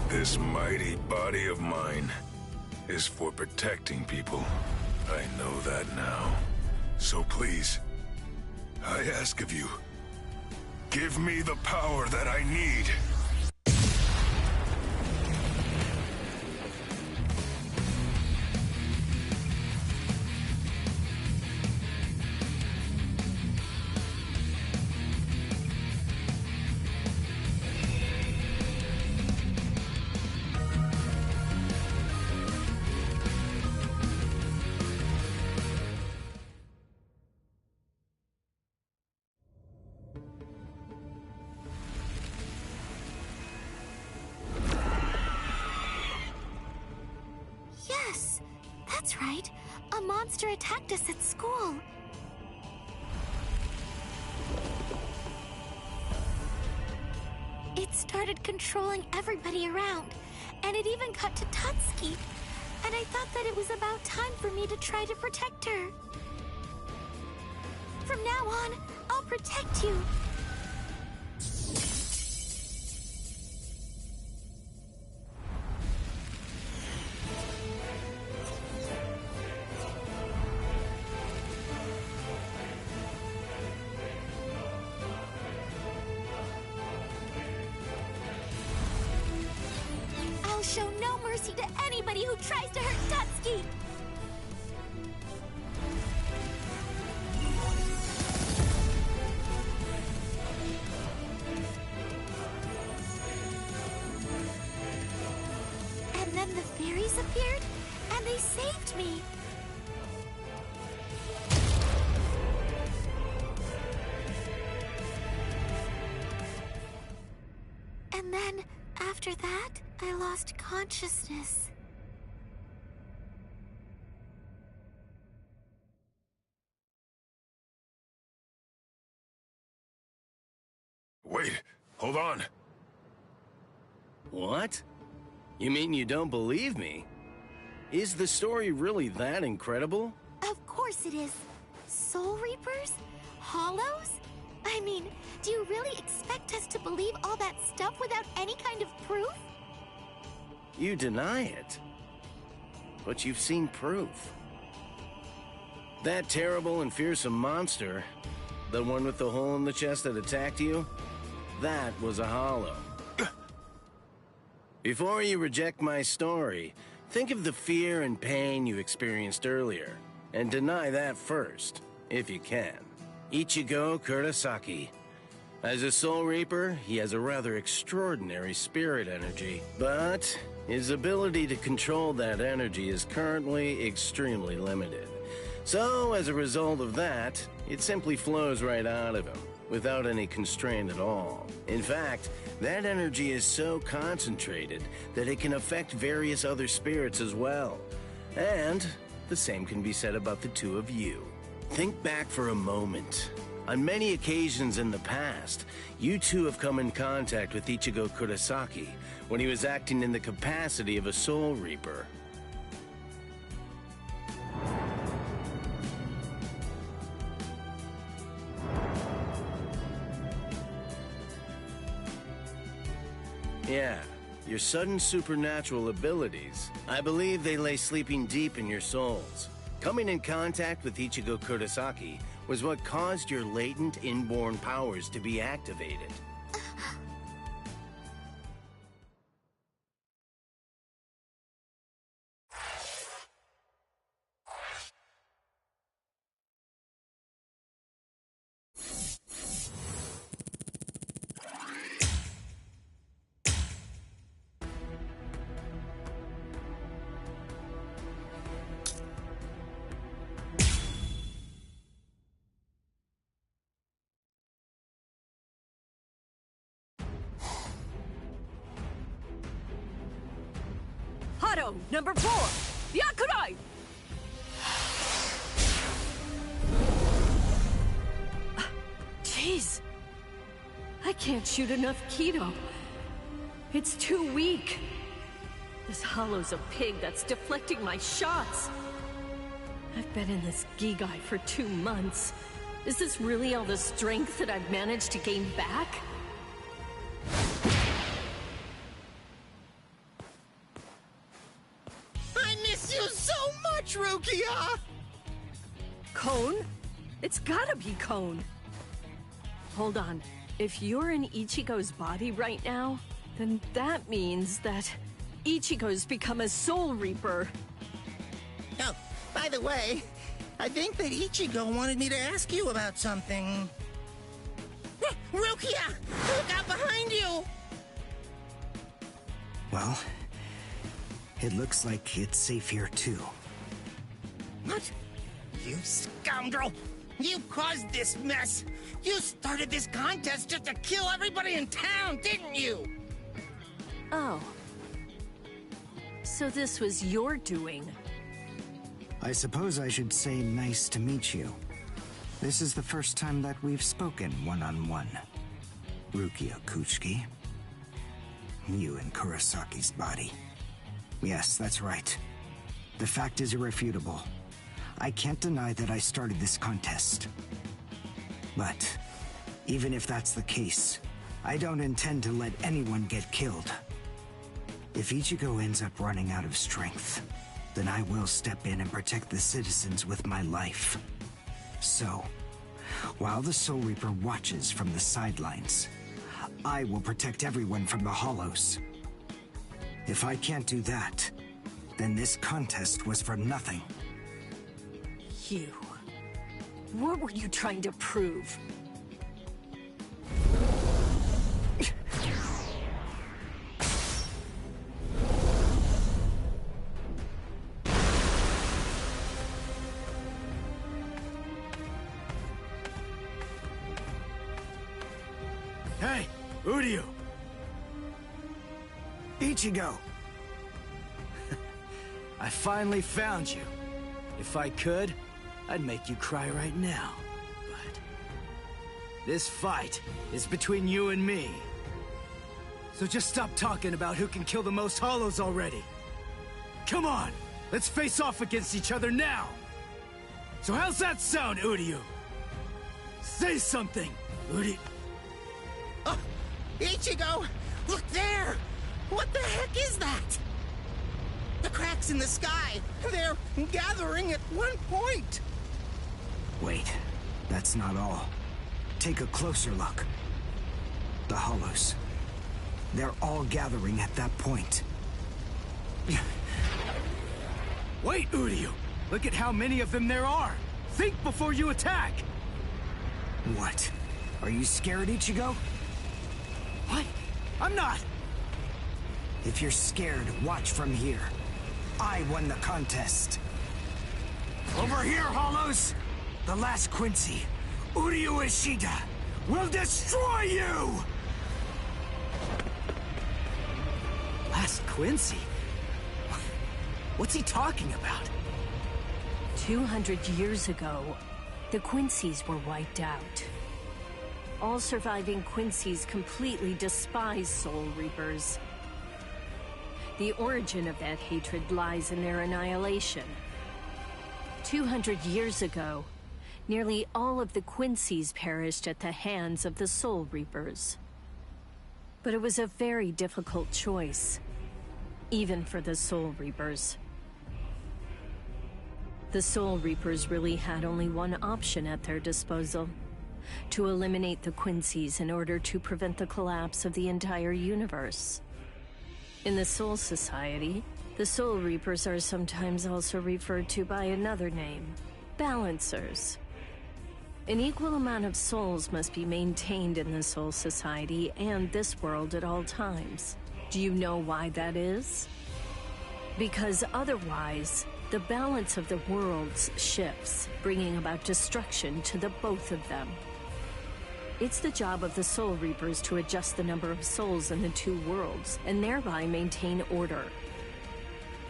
This mighty body of mine is for protecting people. I know that now. So please, I ask of you, give me the power that I need. Yes, that's right. A monster attacked us at school. It started controlling everybody around, and it even got to Tutski. And I thought that it was about time for me to try to protect her. From now on, I'll protect you. I'll show no mercy to anybody who tries to hurt Tutski! And then the fairies appeared, and they saved me. And then, after that, I lost consciousness. Wait, hold on. What? You mean you don't believe me? Is the story really that incredible? Of course it is. Soul Reapers? Hollows? I mean, do you really expect us to believe all that stuff without any kind of proof? You deny it. But you've seen proof. That terrible and fearsome monster, the one with the hole in the chest that attacked you, that was a hollow. Before you reject my story, think of the fear and pain you experienced earlier, and deny that first, if you can. Ichigo Kurosaki. As a Soul Reaper, he has a rather extraordinary spirit energy, but his ability to control that energy is currently extremely limited. So, as a result of that, it simply flows right out of him, without any constraint at all. In fact, that energy is so concentrated that it can affect various other spirits as well. And the same can be said about the two of you. Think back for a moment. On many occasions in the past, you two have come in contact with Ichigo Kurosaki when he was acting in the capacity of a Soul Reaper. Yeah, your sudden supernatural abilities, I believe they lay sleeping deep in your souls. Coming in contact with Ichigo Kurosaki was what caused your latent inborn powers to be activated. Hado, number 4! Yakurai! Jeez. I can't shoot enough Kido. It's too weak. This hollow's a pig that's deflecting my shots. I've been in this Gigai for 2 months. Is this really all the strength that I've managed to gain back? I miss you so much, Rukia! Cone? It's gotta be Cone. Hold on. If you're in Ichigo's body right now, then that means that Ichigo's become a Soul Reaper. Oh, by the way, I think that Ichigo wanted me to ask you about something. Rukia! Look out behind you! Well, it looks like it's safe here too. What? You scoundrel! You caused this mess! You started this contest just to kill everybody in town, didn't you? Oh. So this was your doing? I suppose I should say nice to meet you. This is the first time that we've spoken one-on-one. Rukia Kuchiki. You in Kurosaki's body. Yes, that's right. The fact is irrefutable. I can't deny that I started this contest. But, even if that's the case, I don't intend to let anyone get killed. If Ichigo ends up running out of strength, then I will step in and protect the citizens with my life. So, while the Soul Reaper watches from the sidelines, I will protect everyone from the Hollows. If I can't do that, then this contest was for nothing. You. What were you trying to prove? Hey, Uryu! Ichigo! I finally found you. If I could, I'd make you cry right now. But this fight is between you and me. So just stop talking about who can kill the most Hollows already. Come on, let's face off against each other now. So how's that sound, Uryu? Say something, Uryu. Oh, Ichigo! Look there! What the heck is that? The cracks in the sky! They're gathering at one point! Wait, that's not all. Take a closer look. The Hollows. They're all gathering at that point. Wait, Uryu! Look at how many of them there are! Think before you attack! What? Are you scared, Ichigo? What? I'm not! If you're scared, watch from here. I won the contest. Over here, Hollows! The last Quincy, Uryu Ishida, will destroy you! Last Quincy? What's he talking about? 200 years ago, the Quincy's were wiped out. All surviving Quincy's completely despise Soul Reapers. The origin of that hatred lies in their annihilation. 200 years ago, nearly all of the Quincy's perished at the hands of the Soul Reapers. But it was a very difficult choice, even for the Soul Reapers. The Soul Reapers really had only one option at their disposal: to eliminate the Quincy's in order to prevent the collapse of the entire universe. In the Soul Society, the Soul Reapers are sometimes also referred to by another name: Balancers. An equal amount of souls must be maintained in the Soul Society and this world at all times. Do you know why that is? Because otherwise, the balance of the worlds shifts, bringing about destruction to the both of them. It's the job of the Soul Reapers to adjust the number of souls in the two worlds, and thereby maintain order.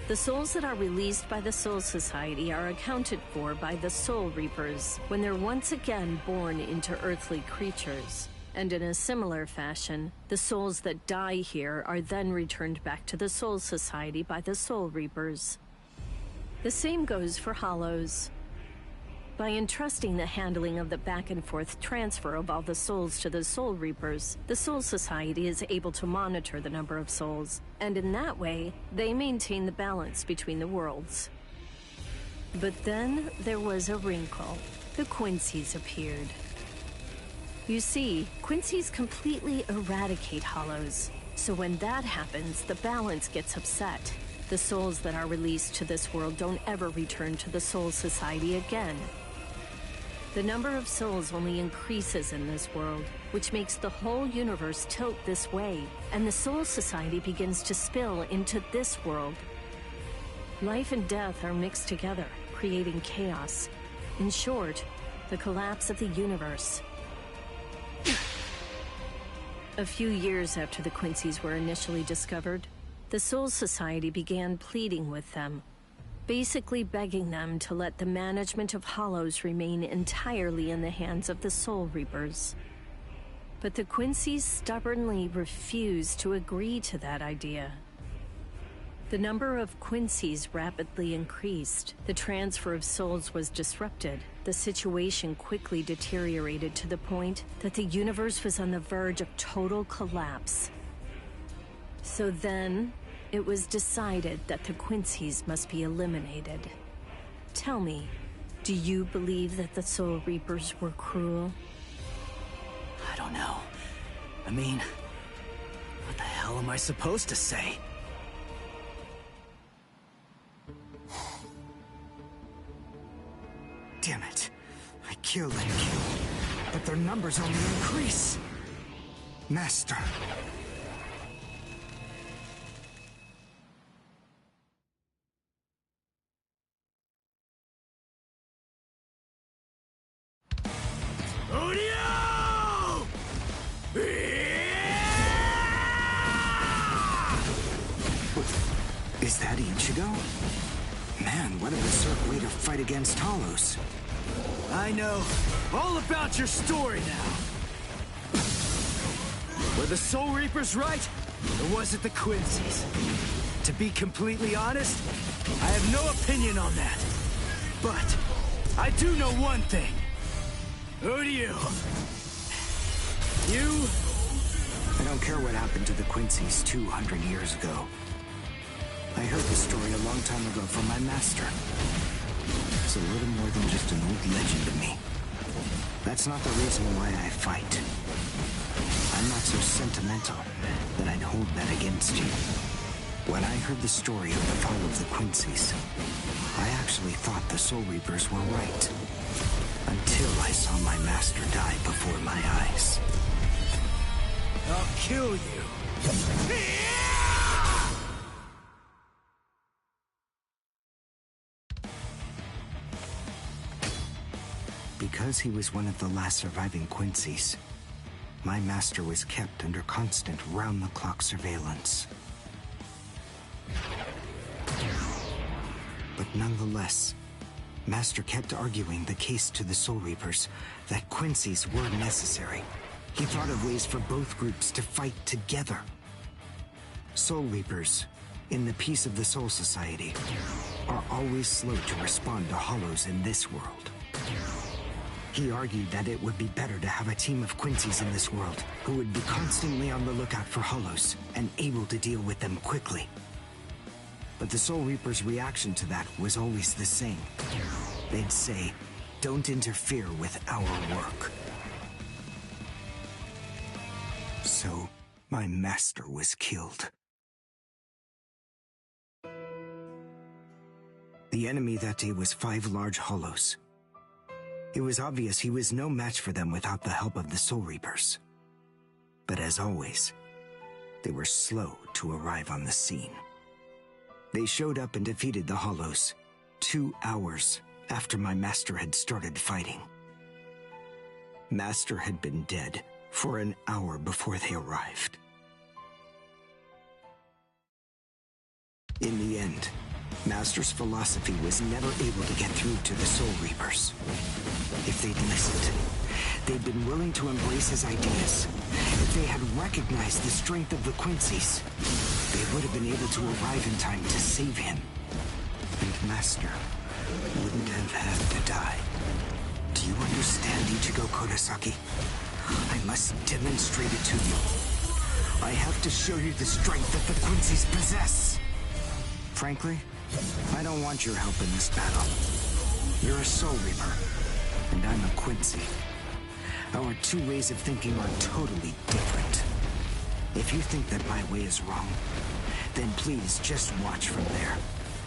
The souls that are released by the Soul Society are accounted for by the Soul Reapers when they're once again born into earthly creatures. And in a similar fashion, the souls that die here are then returned back to the Soul Society by the Soul Reapers. The same goes for Hollows. By entrusting the handling of the back-and-forth transfer of all the souls to the Soul Reapers, the Soul Society is able to monitor the number of souls, and in that way, they maintain the balance between the worlds. But then there was a wrinkle. the Quincy's appeared. You see, Quincy's completely eradicate hollows. So when that happens, the balance gets upset. The souls that are released to this world don't ever return to the Soul Society again. The number of souls only increases in this world, which makes the whole universe tilt this way, and the Soul Society begins to spill into this world. Life and death are mixed together, creating chaos. In short, the collapse of the universe. A few years after the Quincy's were initially discovered, the Soul Society began pleading with them, basically begging them to let the management of Hollows remain entirely in the hands of the Soul Reapers. But the Quincy's stubbornly refused to agree to that idea. The number of Quincy's rapidly increased. The transfer of souls was disrupted. The situation quickly deteriorated to the point that the universe was on the verge of total collapse. So then, it was decided that the Quincy's must be eliminated. Tell me, do you believe that the Soul Reapers were cruel? I don't know. I mean, what the hell am I supposed to say? Damn it. I killed and killed, but their numbers only increase. Master. Odio! Is that Ichigo? Man, what a berserk way to fight against Hollows. I know all about your story now. Were the Soul Reapers right, or was it the Quincy's? To be completely honest, I have no opinion on that. But I do know one thing. Who do you? You? I don't care what happened to the Quincy's 200 years ago. I heard the story a long time ago from my master. It's a little more than just an old legend to me. That's not the reason why I fight. I'm not so sentimental that I'd hold that against you. When I heard the story of the fall of the Quincy's, I actually thought the Soul Reapers were right. Until I saw my master die before my eyes. I'll kill you. Because he was one of the last surviving Quincy's, my master was kept under constant round-the-clock surveillance. But nonetheless, Master kept arguing the case to the Soul Reapers that Quincy's were necessary. He thought of ways for both groups to fight together. Soul Reapers, in the peace of the Soul Society, are always slow to respond to Hollows in this world. He argued that it would be better to have a team of Quincy's in this world who would be constantly on the lookout for Hollows and able to deal with them quickly. But the Soul Reapers' reaction to that was always the same. They'd say, "Don't interfere with our work." So, my master was killed. The enemy that day was 5 large Hollows. It was obvious he was no match for them without the help of the Soul Reapers. But as always, they were slow to arrive on the scene. They showed up and defeated the Hollows 2 hours after my master had started fighting. Master had been dead for an hour before they arrived. In the end, Master's philosophy was never able to get through to the Soul Reapers. If they'd listened, they'd been willing to embrace his ideas. If they had recognized the strength of the Quincy's, they would have been able to arrive in time to save him. And Master wouldn't have had to die. Do you understand, Ichigo Kurosaki? I must demonstrate it to you. I have to show you the strength that the Quincy's possess. Frankly, I don't want your help in this battle. You're a Soul Reaper. and I'm a Quincy. Our two ways of thinking are totally different. If you think that my way is wrong, then please just watch from there.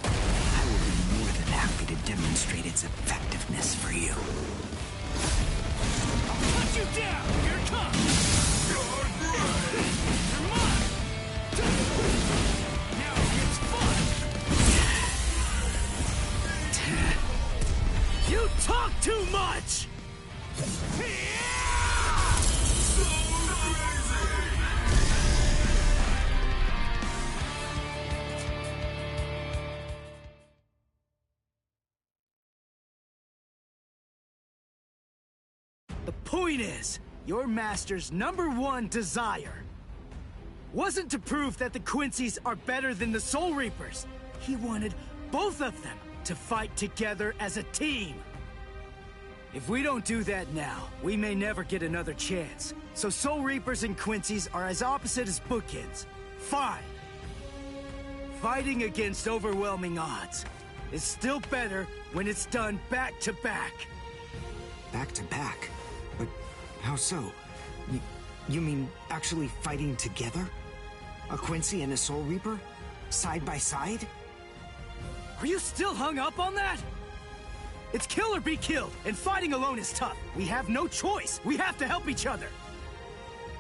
I will be more than happy to demonstrate its effectiveness for you. I'll cut you down! Here it comes! You're mine! Now it gets fun! You talk too much! The point is, your master's #1 desire wasn't to prove that the Quincy's are better than the Soul Reapers. He wanted both of them to fight together as a team. If we don't do that now, we may never get another chance. So Soul Reapers and Quincy's are as opposite as bookends. Fine. Fighting against overwhelming odds is still better when it's done back to back. Back to back? But how so? You mean actually fighting together? A Quincy and a Soul Reaper? Side by side? Are you still hung up on that? It's kill or be killed, and fighting alone is tough. We have no choice. We have to help each other.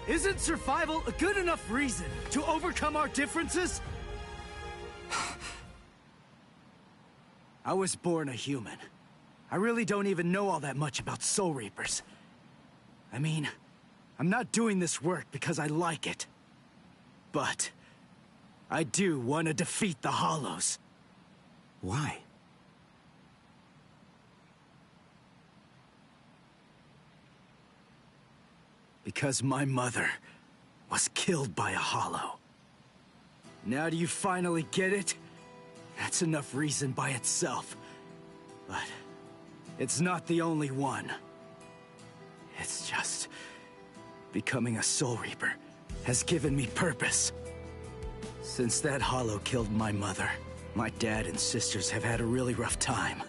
Isn't survival a good enough reason to overcome our differences? I was born a human. I really don't even know all that much about Soul Reapers. I mean, I'm not doing this work because I like it. But I do want to defeat the Hollows. Why? Because my mother was killed by a Hollow. Now do you finally get it? That's enough reason by itself. But it's not the only one. It's just becoming a Soul Reaper has given me purpose. Since that Hollow killed my mother, my dad and sisters have had a really rough time.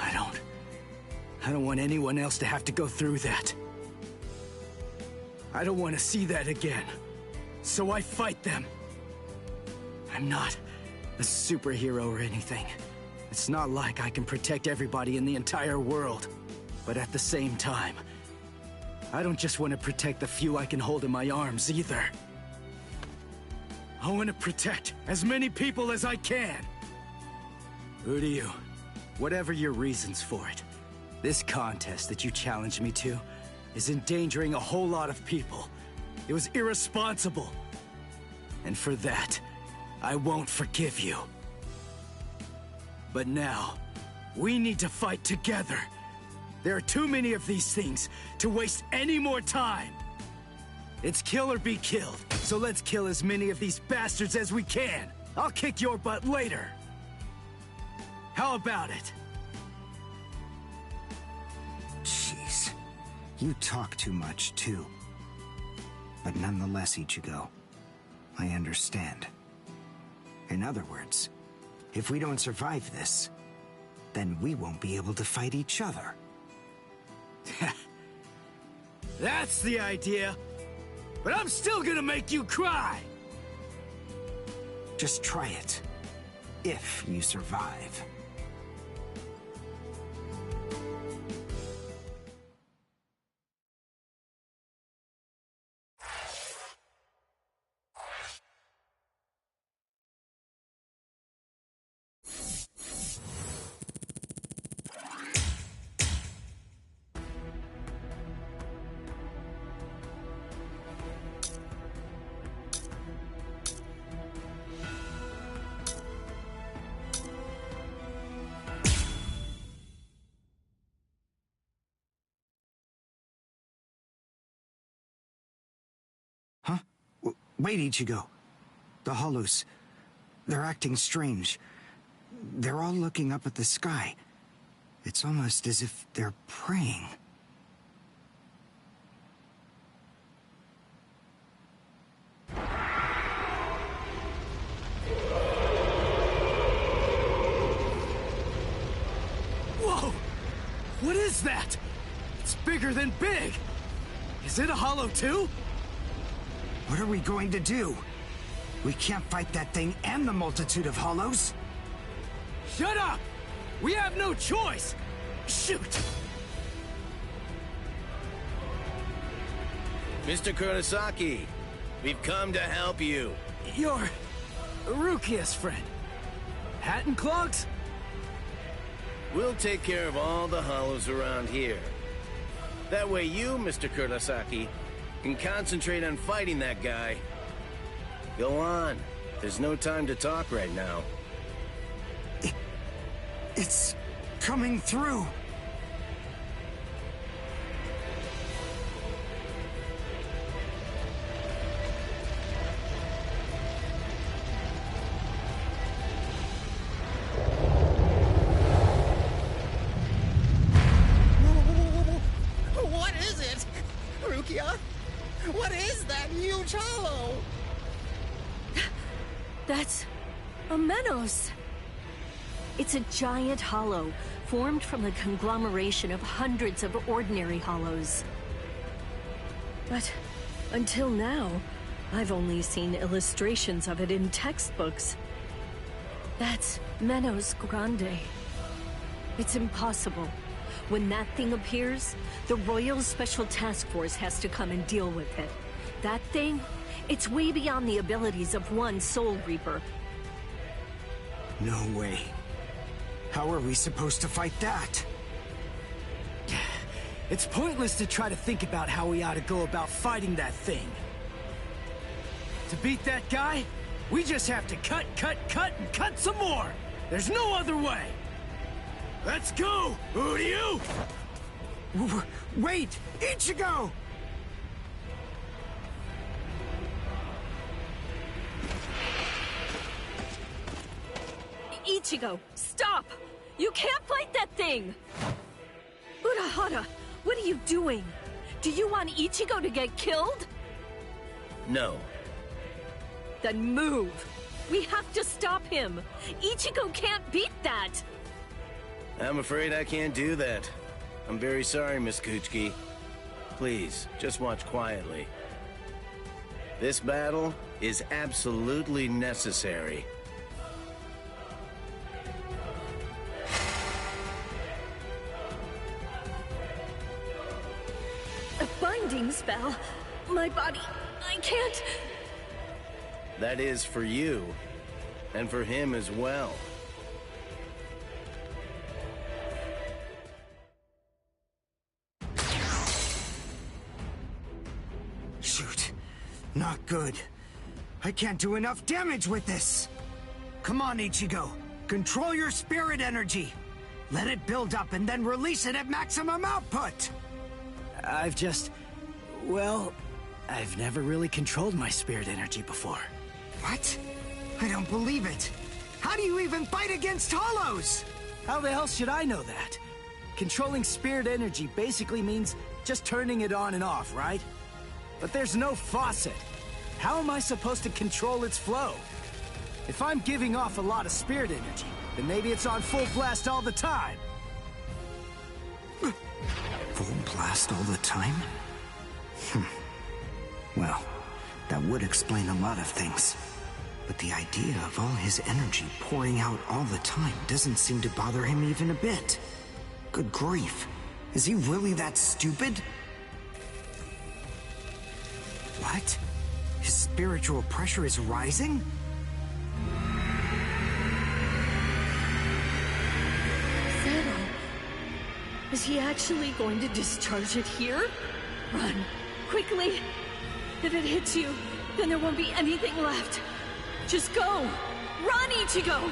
I don't want anyone else to have to go through that. I don't want to see that again. So I fight them. I'm not a superhero or anything. It's not like I can protect everybody in the entire world. But at the same time, I don't just want to protect the few I can hold in my arms either. I want to protect as many people as I can. Who do you? Whatever your reasons for it, this contest that you challenged me to is endangering a whole lot of people. It was irresponsible. And for that, I won't forgive you. But now, we need to fight together. There are too many of these things to waste any more time. It's kill or be killed, so let's kill as many of these bastards as we can. I'll kick your butt later. How about it? Jeez. You talk too much, too. But nonetheless, Ichigo, I understand. In other words, if we don't survive this, then we won't be able to fight each other. That's the idea. But I'm still gonna make you cry! Just try it. If you survive. Huh? Wait, Ichigo. The Hollows. They're acting strange. They're all looking up at the sky. It's almost as if they're praying. Whoa! What is was that? It's bigger than big! Is it a hollow too? What are we going to do? We can't fight that thing and the multitude of hollows. Shut up! We have no choice! Shoot! Mr. Kurosaki, we've come to help you. You're Rukia's friend. Hat and clogs? We'll take care of all the hollows around here. That way you, Mr. Kurosaki, can concentrate on fighting that guy. Go on. There's no time to talk right now. It's coming through. What is it? Rukia? What is that huge hollow? That's a Menos. It's a giant hollow formed from the conglomeration of hundreds of ordinary hollows. But until now, I've only seen illustrations of it in textbooks. That's Menos Grande. It's impossible. When that thing appears, the Royal Special Task Force has to come and deal with it. That thing, it's way beyond the abilities of one Soul Reaper. No way. How are we supposed to fight that? It's pointless to try to think about how we ought to go about fighting that thing. To beat that guy, we just have to cut, and cut some more! There's no other way! Let's go! Who do you? Wait! Ichigo! Ichigo, stop! You can't fight that thing! Urahara, what are you doing? Do you want Ichigo to get killed? No. Then move! We have to stop him! Ichigo can't beat that! I'm afraid I can't do that. I'm very sorry, Miss Kuchiki. Please, just watch quietly. This battle is absolutely necessary. A binding spell? My body... I can't... That is for you, and for him as well. Shoot. Not good. I can't do enough damage with this. Come on, Ichigo. Control your spirit energy. Let it build up and then release it at maximum output. Well, I've never really controlled my spirit energy before. What? I don't believe it. How do you even fight against hollows? How the hell should I know that? Controlling spirit energy basically means just turning it on and off, right? But there's no faucet. How am I supposed to control its flow? If I'm giving off a lot of spirit energy, then maybe it's on full blast all the time. Full blast all the time? Well, that would explain a lot of things. But the idea of all his energy pouring out all the time doesn't seem to bother him even a bit. Good grief. Is he really that stupid? What? His spiritual pressure is rising? Zero. Is he actually going to discharge it here? Run. Quickly. If it hits you, then there won't be anything left. Just go. Run, Ichigo!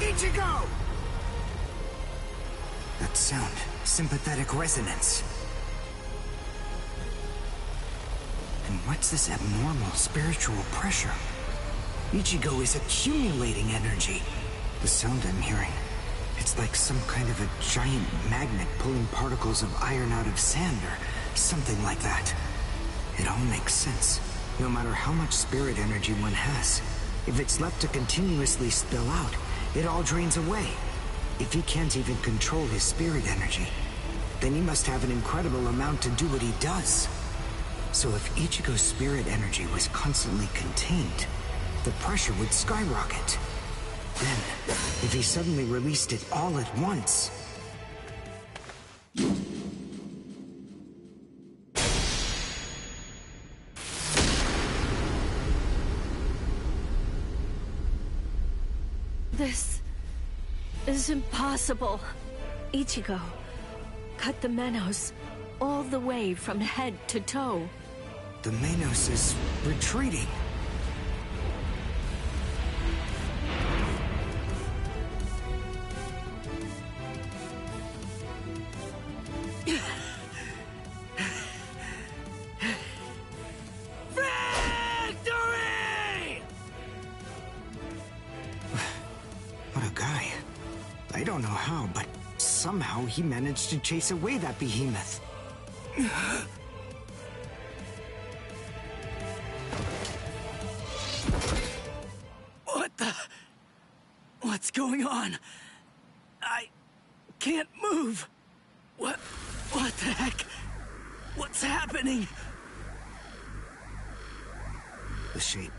Ichigo! That sound, sympathetic resonance. And what's this abnormal spiritual pressure? Ichigo is accumulating energy. The sound I'm hearing, it's like some kind of a giant magnet pulling particles of iron out of sand or something like that. It all makes sense. No matter how much spirit energy one has, if it's left to continuously spill out, it all drains away. If he can't even control his spirit energy, then he must have an incredible amount to do what he does. So if Ichigo's spirit energy was constantly contained, the pressure would skyrocket. Then, if he suddenly released it all at once... This is impossible. Ichigo, cut the Menos all the way from head to toe. The Menos is retreating. Victory! What a guy. I don't know how, but somehow he managed to chase away that behemoth. What the... What's going on? I can't move. What the heck? What's happening? The shape.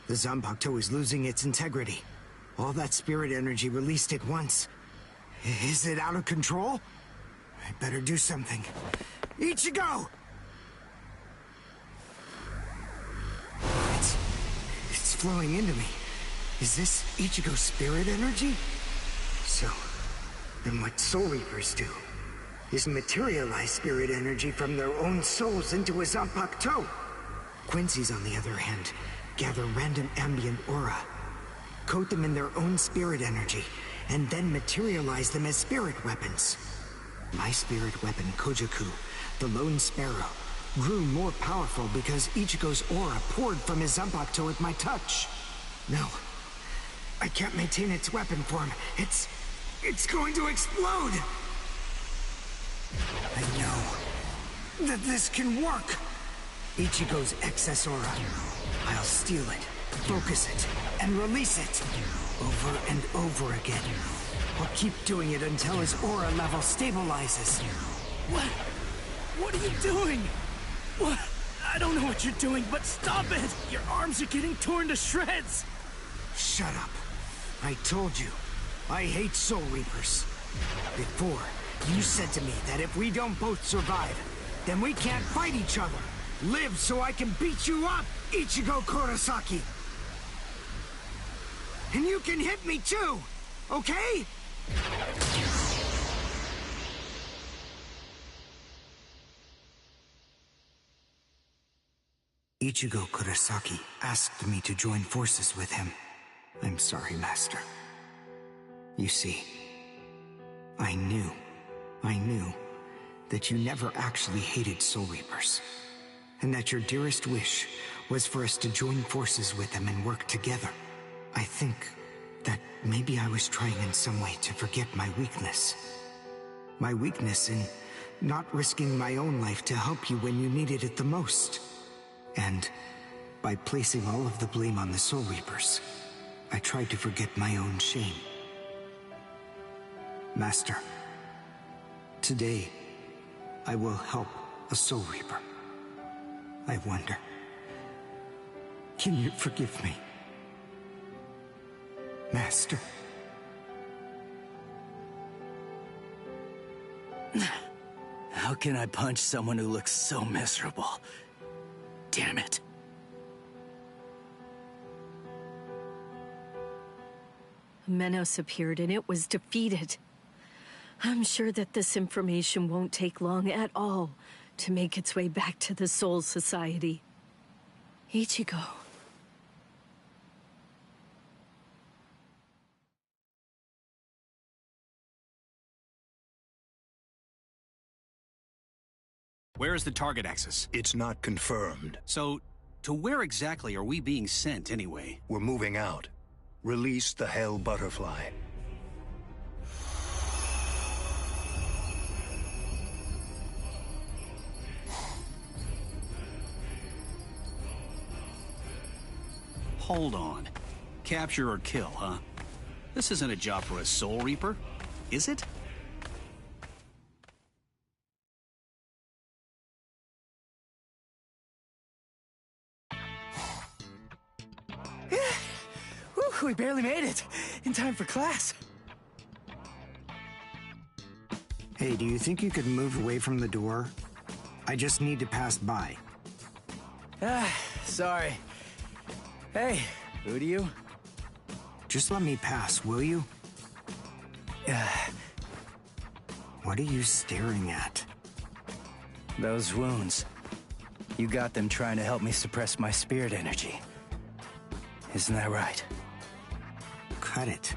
The Zanpakuto is losing its integrity. All that spirit energy released at once. Is it out of control? I better do something. Ichigo! It's flowing into me. Is this Ichigo's spirit energy? So, then what Soul Reapers do is materialize spirit energy from their own souls into a Zanpakuto. Quincy's, on the other hand, gather random ambient aura, coat them in their own spirit energy, and then materialize them as spirit weapons. My spirit weapon, Kojaku, the Lone Sparrow, grew more powerful because Ichigo's aura poured from his Zanpakuto at my touch. No, I can't maintain its weapon form. It's going to explode! I know that this can work! Ichigo's excess aura. I'll steal it, focus it, and release it. Over and over again. I'll keep doing it until his aura level stabilizes. What are you doing? What? I don't know what you're doing, but stop it! Your arms are getting torn to shreds! Shut up. I told you, I hate Soul Reapers. Before, you said to me that if we don't both survive, then we can't fight each other. Live so I can beat you up, Ichigo Kurosaki! And you can hit me too, okay? Ichigo Kurosaki asked me to join forces with him. I'm sorry, Master. You see, I knew that you never actually hated Soul Reapers, and that your dearest wish was for us to join forces with them and work together. I think that maybe I was trying in some way to forget my weakness. My weakness in not risking my own life to help you when you needed it the most. And by placing all of the blame on the Soul Reapers, I tried to forget my own shame. Master, today, I will help a Soul Reaper. I wonder, can you forgive me? Master. How can I punch someone who looks so miserable? Damn it. Menos appeared and it was defeated. I'm sure that this information won't take long at all to make its way back to the Soul Society. Ichigo. Where is the target axis? It's not confirmed. So, to where exactly are we being sent anyway? We're moving out. Release the Hell Butterfly. Hold on. Capture or kill, huh? This isn't a job for a Soul Reaper, is it? Whew, we barely made it. In time for class. Hey, do you think you could move away from the door? I just need to pass by. Sorry. Hey, who do you? Just let me pass, will you? What are you staring at? Those wounds. You got them trying to help me suppress my spirit energy. Isn't that right? Cut it.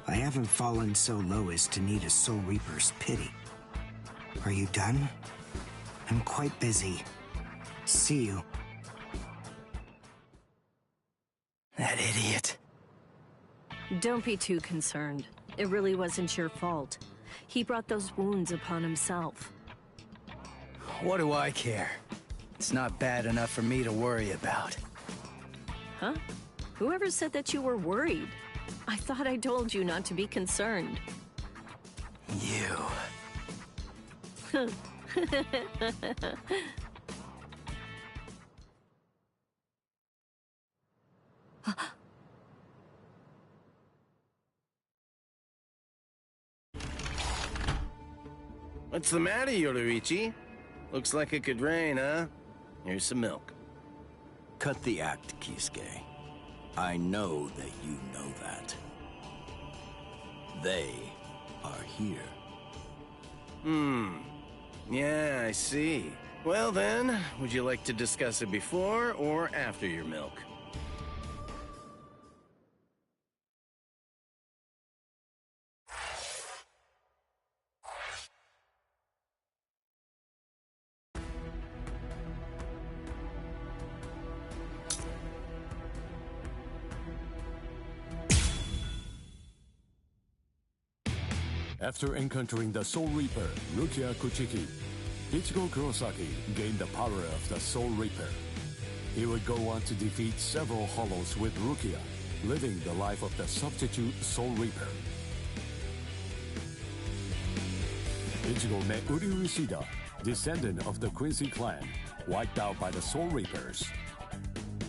I haven't fallen so low as to need a Soul Reaper's pity. Are you done? I'm quite busy. See you. That idiot. Don't be too concerned. It really wasn't your fault. He brought those wounds upon himself. What do I care? It's not bad enough for me to worry about. Huh? Whoever said that you were worried? I thought I told you not to be concerned. You. What's the matter, Yoruichi? Looks like it could rain, huh? Here's some milk. Cut the act, Kisuke. I know that you know that. They are here. Yeah, I see. Well then, would you like to discuss it before or after your milk? After encountering the Soul Reaper, Rukia Kuchiki, Ichigo Kurosaki gained the power of the Soul Reaper. He would go on to defeat several Hollows with Rukia, living the life of the substitute Soul Reaper. Ichigo met Uryu Ishida, descendant of the Quincy clan, wiped out by the Soul Reapers.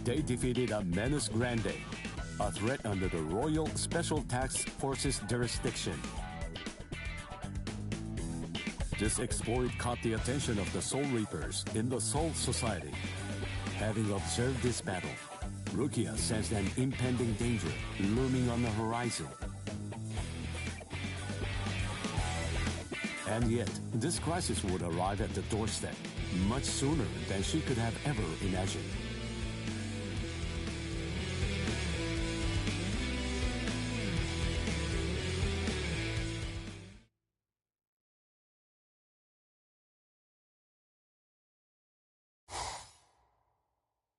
They defeated a Menace Grande, a threat under the Royal Special Task Forces jurisdiction. This exploit caught the attention of the Soul Reapers in the Soul Society. Having observed this battle, Rukia sensed an impending danger looming on the horizon. And yet, this crisis would arrive at the doorstep much sooner than she could have ever imagined.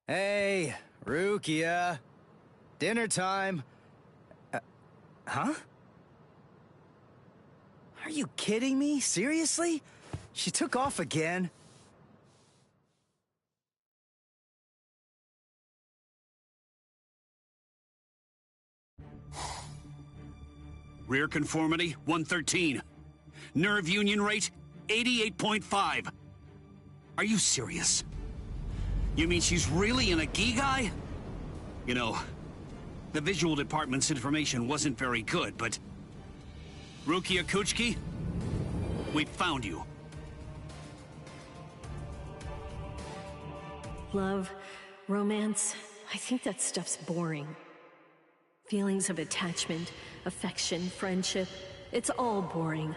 Hey, Rukia. Dinner time. Huh? Are you kidding me? Seriously? She took off again? Rear conformity, 113. Nerve union rate, 88.5. Are you serious? You mean she's really in a Gigai? You know, the visual department's information wasn't very good, but... Rukia Kuchiki, we found you. Love, romance, I think that stuff's boring. Feelings of attachment, affection, friendship, it's all boring.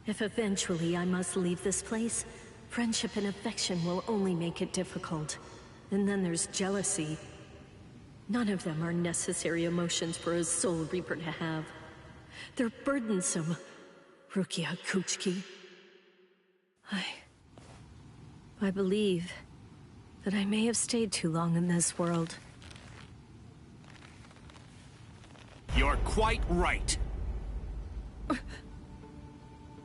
If eventually I must leave this place, friendship and affection will only make it difficult. And then there's jealousy. None of them are necessary emotions for a Soul Reaper to have. They're burdensome, Rukia Kuchiki. I believe that I may have stayed too long in this world. You're quite right.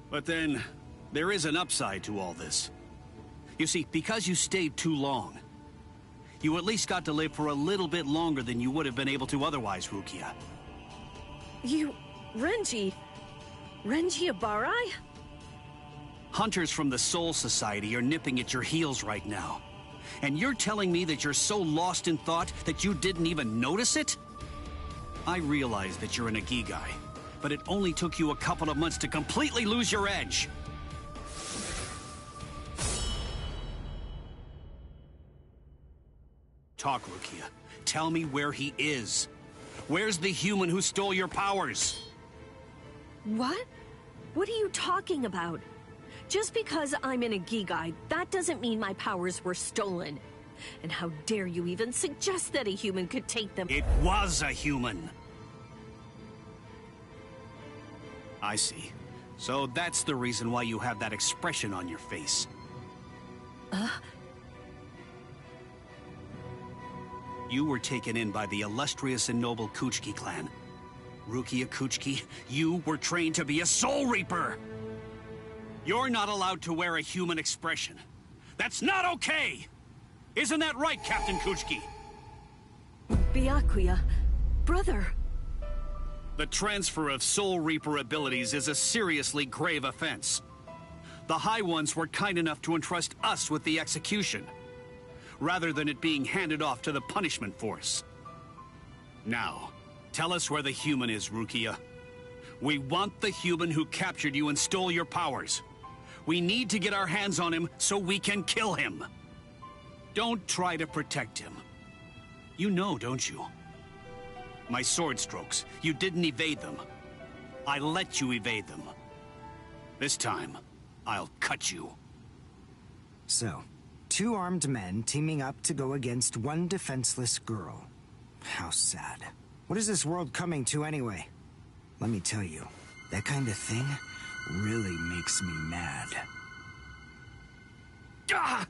But then, there is an upside to all this. You see, because you stayed too long, You at least got to live for a little bit longer than you would have been able to otherwise, Rukia. You... Renji Abarai? Hunters from the Soul Society are nipping at your heels right now. And you're telling me that you're so lost in thought that you didn't even notice it? I realize that you're an Ikigai, but it only took you a couple of months to completely lose your edge. Talk, Rukia. Tell me where he is. Where's the human who stole your powers? What? What are you talking about? Just because I'm an Ikigai, that doesn't mean my powers were stolen. And how dare you even suggest that a human could take them? It was a human. I see. So that's the reason why you have that expression on your face. You were taken in by the illustrious and noble Kuchiki clan. Rukia Kuchiki, you were trained to be a Soul Reaper! You're not allowed to wear a human expression. That's not okay! Isn't that right, Captain Kuchiki? Byakuya, brother. The transfer of Soul Reaper abilities is a seriously grave offense. The High Ones were kind enough to entrust us with the execution, rather than it being handed off to the punishment force. Now, tell us where the human is, Rukia. We want the human who captured you and stole your powers. We need to get our hands on him so we can kill him. Don't try to protect him. You know, don't you? My sword strokes, you didn't evade them. I let you evade them. This time, I'll cut you. So, two armed men teaming up to go against one defenseless girl. How sad. What is this world coming to anyway? Let me tell you, that kind of thing really makes me mad. Ah!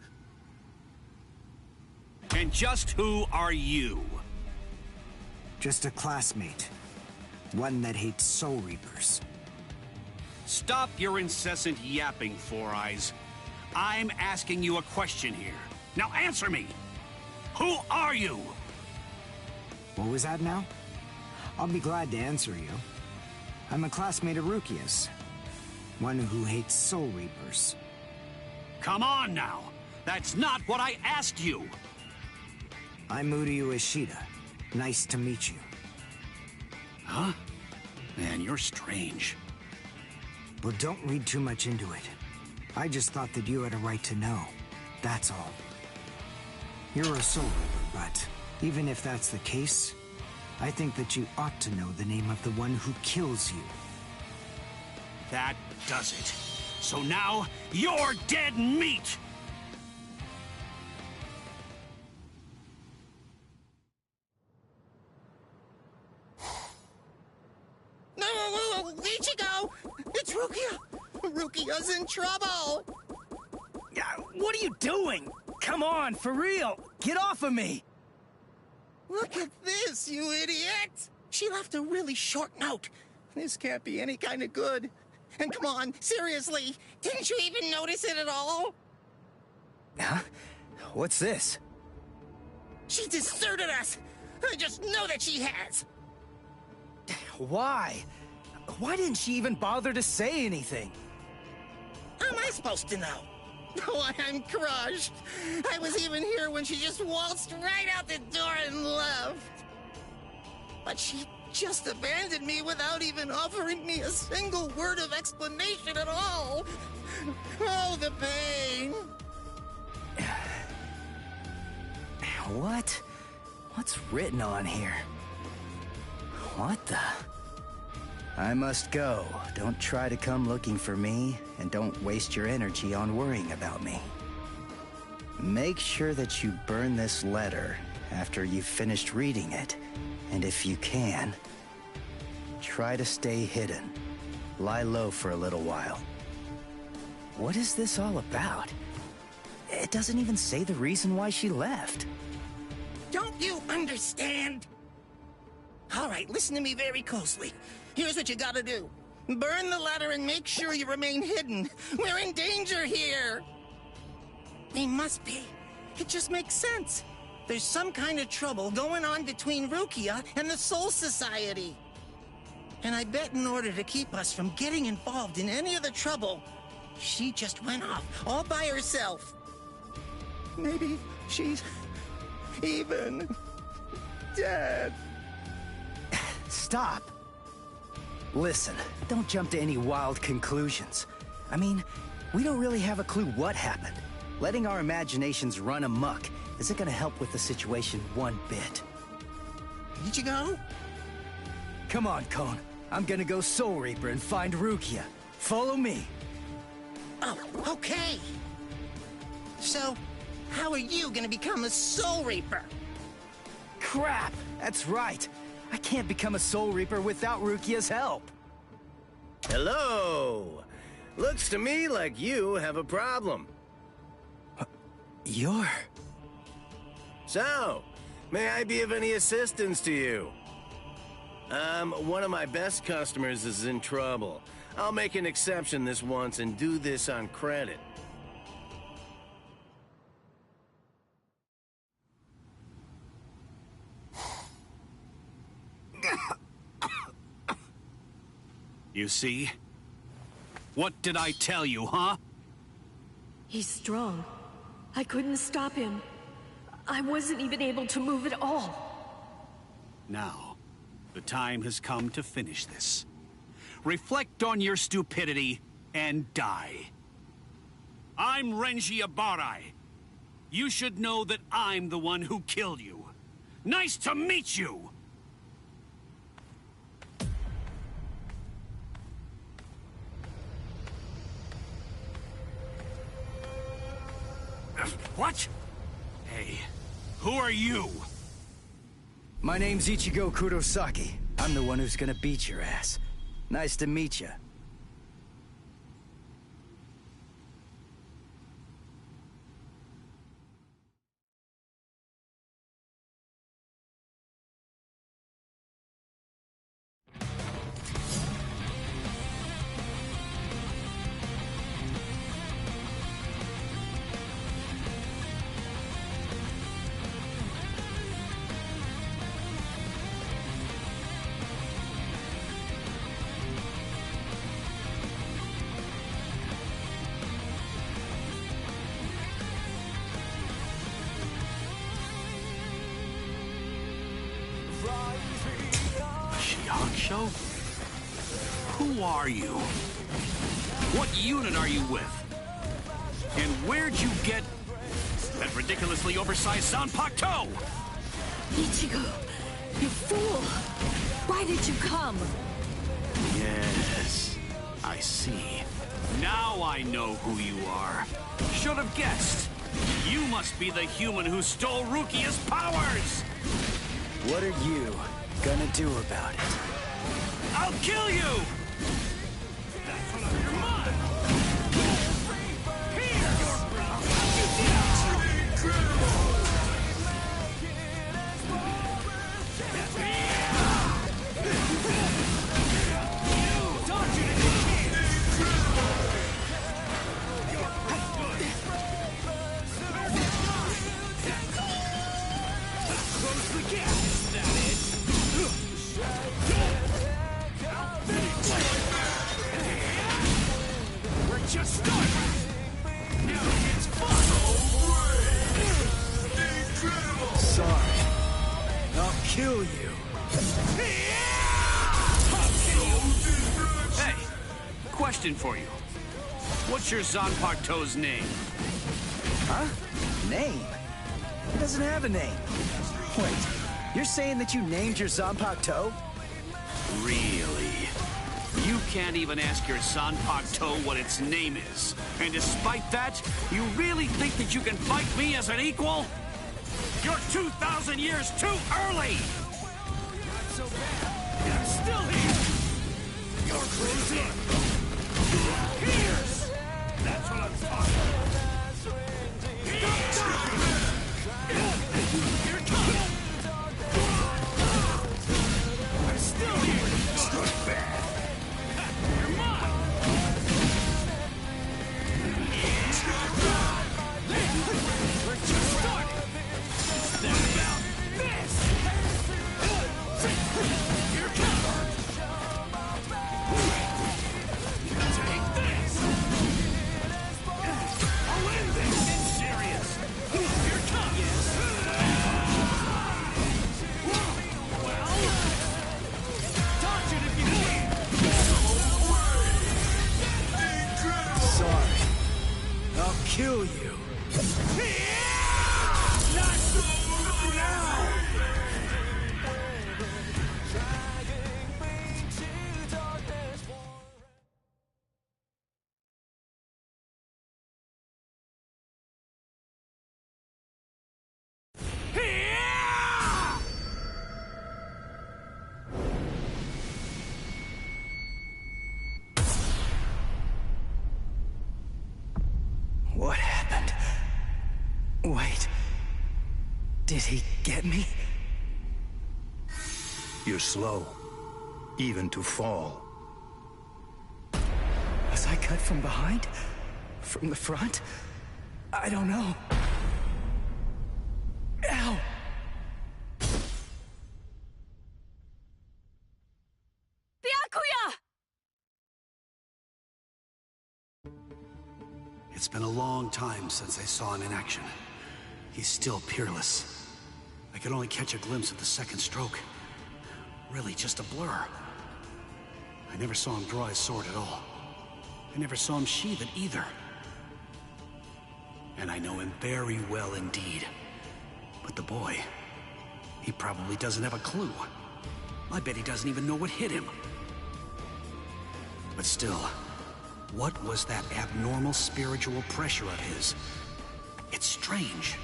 And just who are you? Just a classmate. One that hates Soul Reapers. Stop your incessant yapping, Four Eyes. I'm asking you a question here. Now answer me! Who are you? What was that now? I'll be glad to answer you. I'm a classmate of Rukia's. One who hates Soul Reapers. Come on now! That's not what I asked you! I'm Uryu Ishida. Nice to meet you. Huh? Man, you're strange. Well, don't read too much into it. I just thought that you had a right to know. That's all. You're a Soul Reaper, but even if that's the case, I think that you ought to know the name of the one who kills you. That does it. So now, you're dead meat! No, Ichigo! It's Rukia! Rukia's in trouble! What are you doing? Come on, for real! Get off of me! Look at this, you idiot! She left a really short note. This can't be any kind of good. And come on, seriously, didn't you even notice it at all? Huh? What's this? She deserted us! I just know that she has! Why? Why didn't she even bother to say anything? How am I supposed to know? Oh, I'm crushed. I was even here when she just waltzed right out the door and left. But she just abandoned me without even offering me a single word of explanation at all. Oh, the pain. What? What's written on here? What the? I must go. Don't try to come looking for me, and don't waste your energy on worrying about me. Make sure that you burn this letter after you've finished reading it, and if you can, try to stay hidden. Lie low for a little while. What is this all about? It doesn't even say the reason why she left. Don't you understand? All right, listen to me very closely. Here's what you gotta do. Burn the letter and make sure you remain hidden. We're in danger here. We must be. It just makes sense. There's some kind of trouble going on between Rukia and the Soul Society. And I bet in order to keep us from getting involved in any of the trouble, she just went off all by herself. Maybe she's even dead. Stop. Listen, don't jump to any wild conclusions. I mean, we don't really have a clue what happened. Letting our imaginations run amok isn't gonna help with the situation one bit. Ichigo? Come on, Cone. I'm gonna go Soul Reaper and find Rukia. Follow me. Oh, okay. So, how are you gonna become a Soul Reaper? Crap! That's right. I can't become a Soul Reaper without Rukia's help. Hello! Looks to me like you have a problem. You're... So, may I be of any assistance to you? One of my best customers is in trouble. I'll make an exception this once and do this on credit. You see? What did I tell you, huh? He's strong. I couldn't stop him. I wasn't even able to move at all. Now, the time has come to finish this. Reflect on your stupidity and die. I'm Renji Abarai. You should know that I'm the one who killed you. Nice to meet you! What? Hey, who are you? My name's Ichigo Kurosaki. I'm the one who's gonna beat your ass. Nice to meet you. Show? Who are you? What unit are you with? And where'd you get that ridiculously oversized Zanpakuto? Ichigo, you fool! Why did you come? Yes, I see. Now I know who you are. Should have guessed. You must be the human who stole Rukia's powers! What are you gonna do about it? I'll kill you! That's what I'm your mind! Close the gap! Is that it? We're just starting! Now it's fun! Incredible! Sorry. I'll kill you. Hey, question for you. What's your Zanpakuto's name? Huh? Name? He doesn't have a name. Wait, you're saying that you named your Zanpakuto? Really? You can't even ask your Zanpakuto what its name is. And despite that, you really think that you can fight me as an equal? You're 2,000 years too early! Not so bad. I'm still here! You're crazy! Here's! That's what I'm talking about! Here it comes! I'm still here! Not bad! You're mine! We're just starting! kill you. Not now! What happened? Wait. Did he get me? You're slow, even to fall. Was I cut from behind? From the front? I don't know. Ow! Byakuya! It's been a long time since I saw him in action. He's still peerless. I could only catch a glimpse of the second stroke. Really just a blur. I never saw him draw his sword at all. I never saw him sheathe it either. And I know him very well indeed. But the boy, he probably doesn't have a clue. I bet he doesn't even know what hit him. But still, what was that abnormal spiritual pressure of his? It's strange.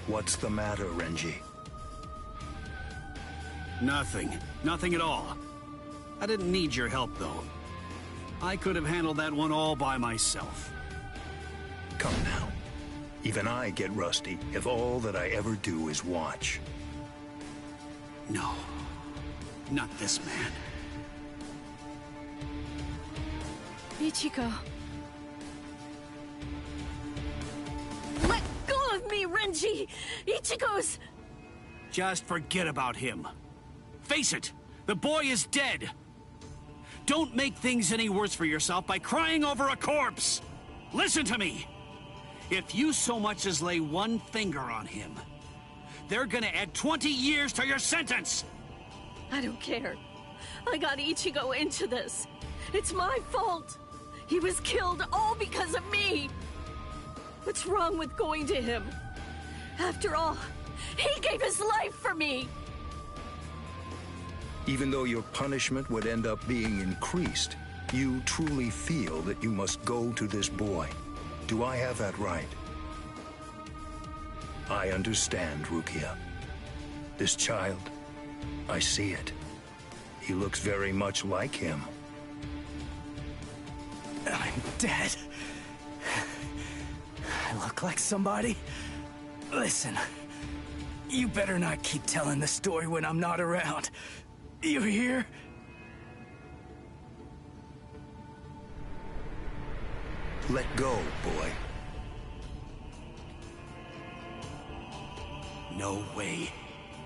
What's the matter, Renji? Nothing. Nothing at all. I didn't need your help, though. I could have handled that one all by myself. Come now. Even I get rusty if all that I ever do is watch. No. Not this man. Ichigo. Let go of me, Renji! Ichigo's... Just forget about him. Face it, the boy is dead. Don't make things any worse for yourself by crying over a corpse. Listen to me. If you so much as lay one finger on him, they're gonna add 20 years to your sentence. I don't care. I got Ichigo into this. It's my fault. He was killed all because of me. What's wrong with going to him? After all, he gave his life for me. Even though your punishment would end up being increased, you truly feel that you must go to this boy. Do I have that right? I understand, Rukia. This child, I see it. He looks very much like him. I'm dead. I look like somebody? Listen, you better not keep telling the story when I'm not around. You hear? Let go, boy. No way.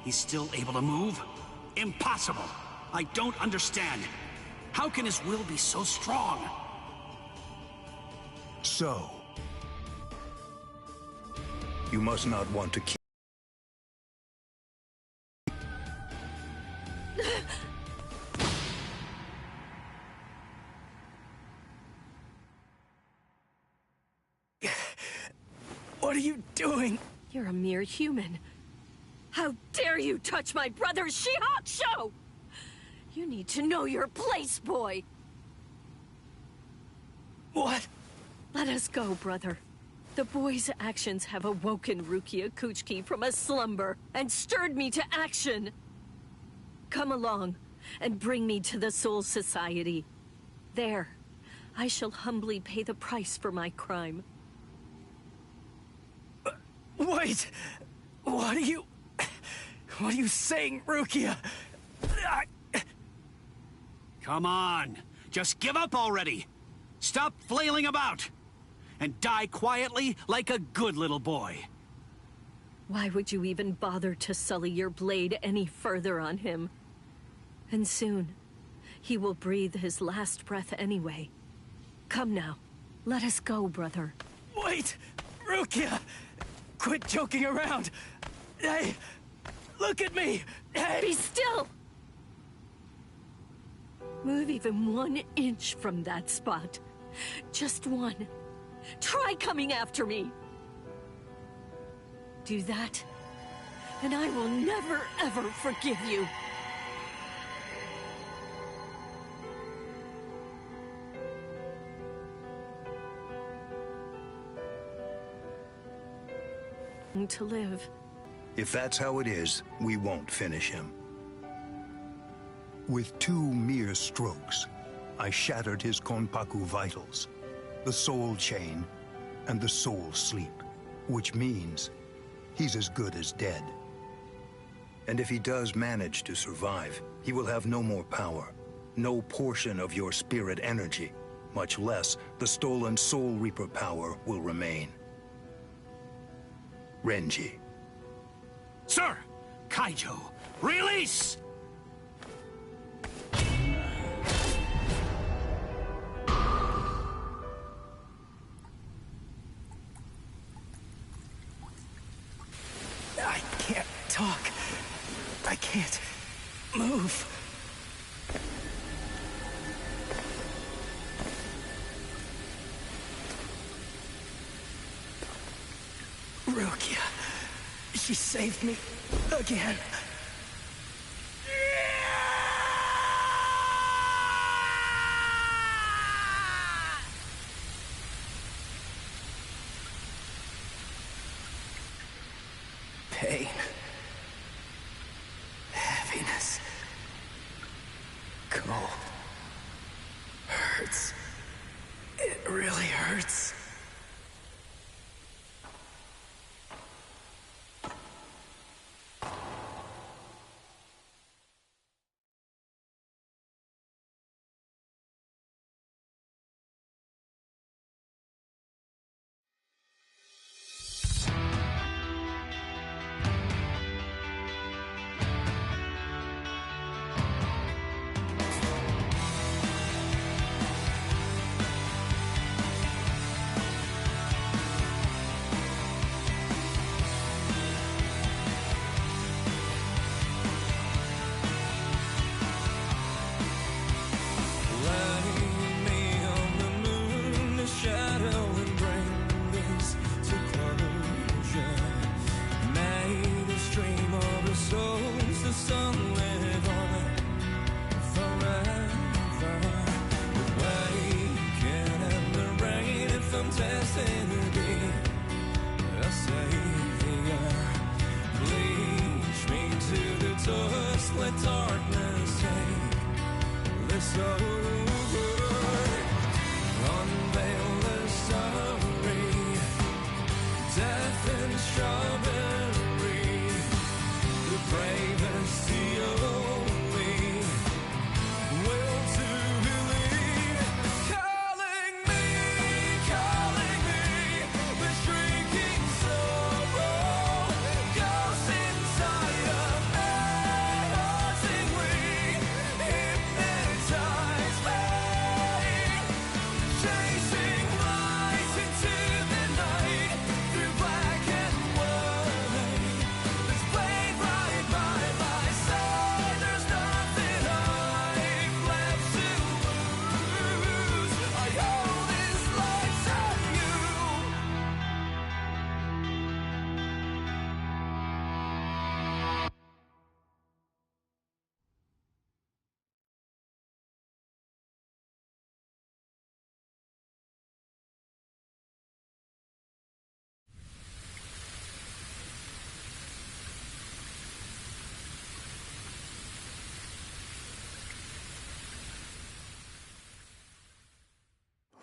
He's still able to move? Impossible. I don't understand. How can his will be so strong? So, you must not want to keep... What are you doing? You're a mere human. How dare you touch my brother's Shihakusho! You need to know your place, boy! What? Let us go, brother. The boy's actions have awoken Rukia Kuchiki from a slumber and stirred me to action. Come along and bring me to the Soul Society. There, I shall humbly pay the price for my crime. Wait! What are you saying, Rukia? Come on, just give up already. Stop flailing about. And die quietly like a good little boy. Why would you even bother to sully your blade any further on him? And soon, he will breathe his last breath anyway. Come now, let us go, brother. Wait! Rukia! Quit joking around! Hey! Look at me! Hey! Be still! Move even 1 inch from that spot. Just one. Try coming after me. Do that, and I will never, ever forgive you. To live. If that's how it is, we won't finish him. With 2 mere strokes, I shattered his Konpaku vitals, the soul chain, and the soul sleep, which means he's as good as dead. And if he does manage to survive, he will have no more power, no portion of your spirit energy, much less the stolen Soul Reaper power will remain. Renji. Sir! Kaijo, release! I can't talk. I can't move. Rukia. She saved me again. Pain. Heaviness. Cold. Hurts. It really hurts.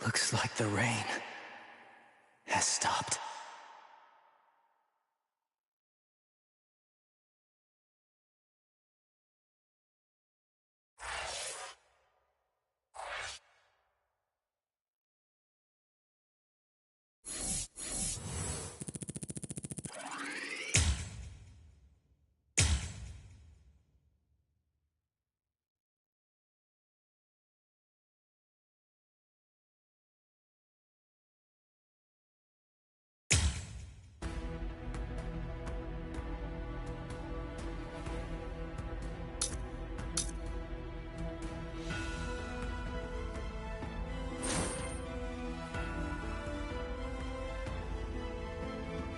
Looks like the rain has stopped.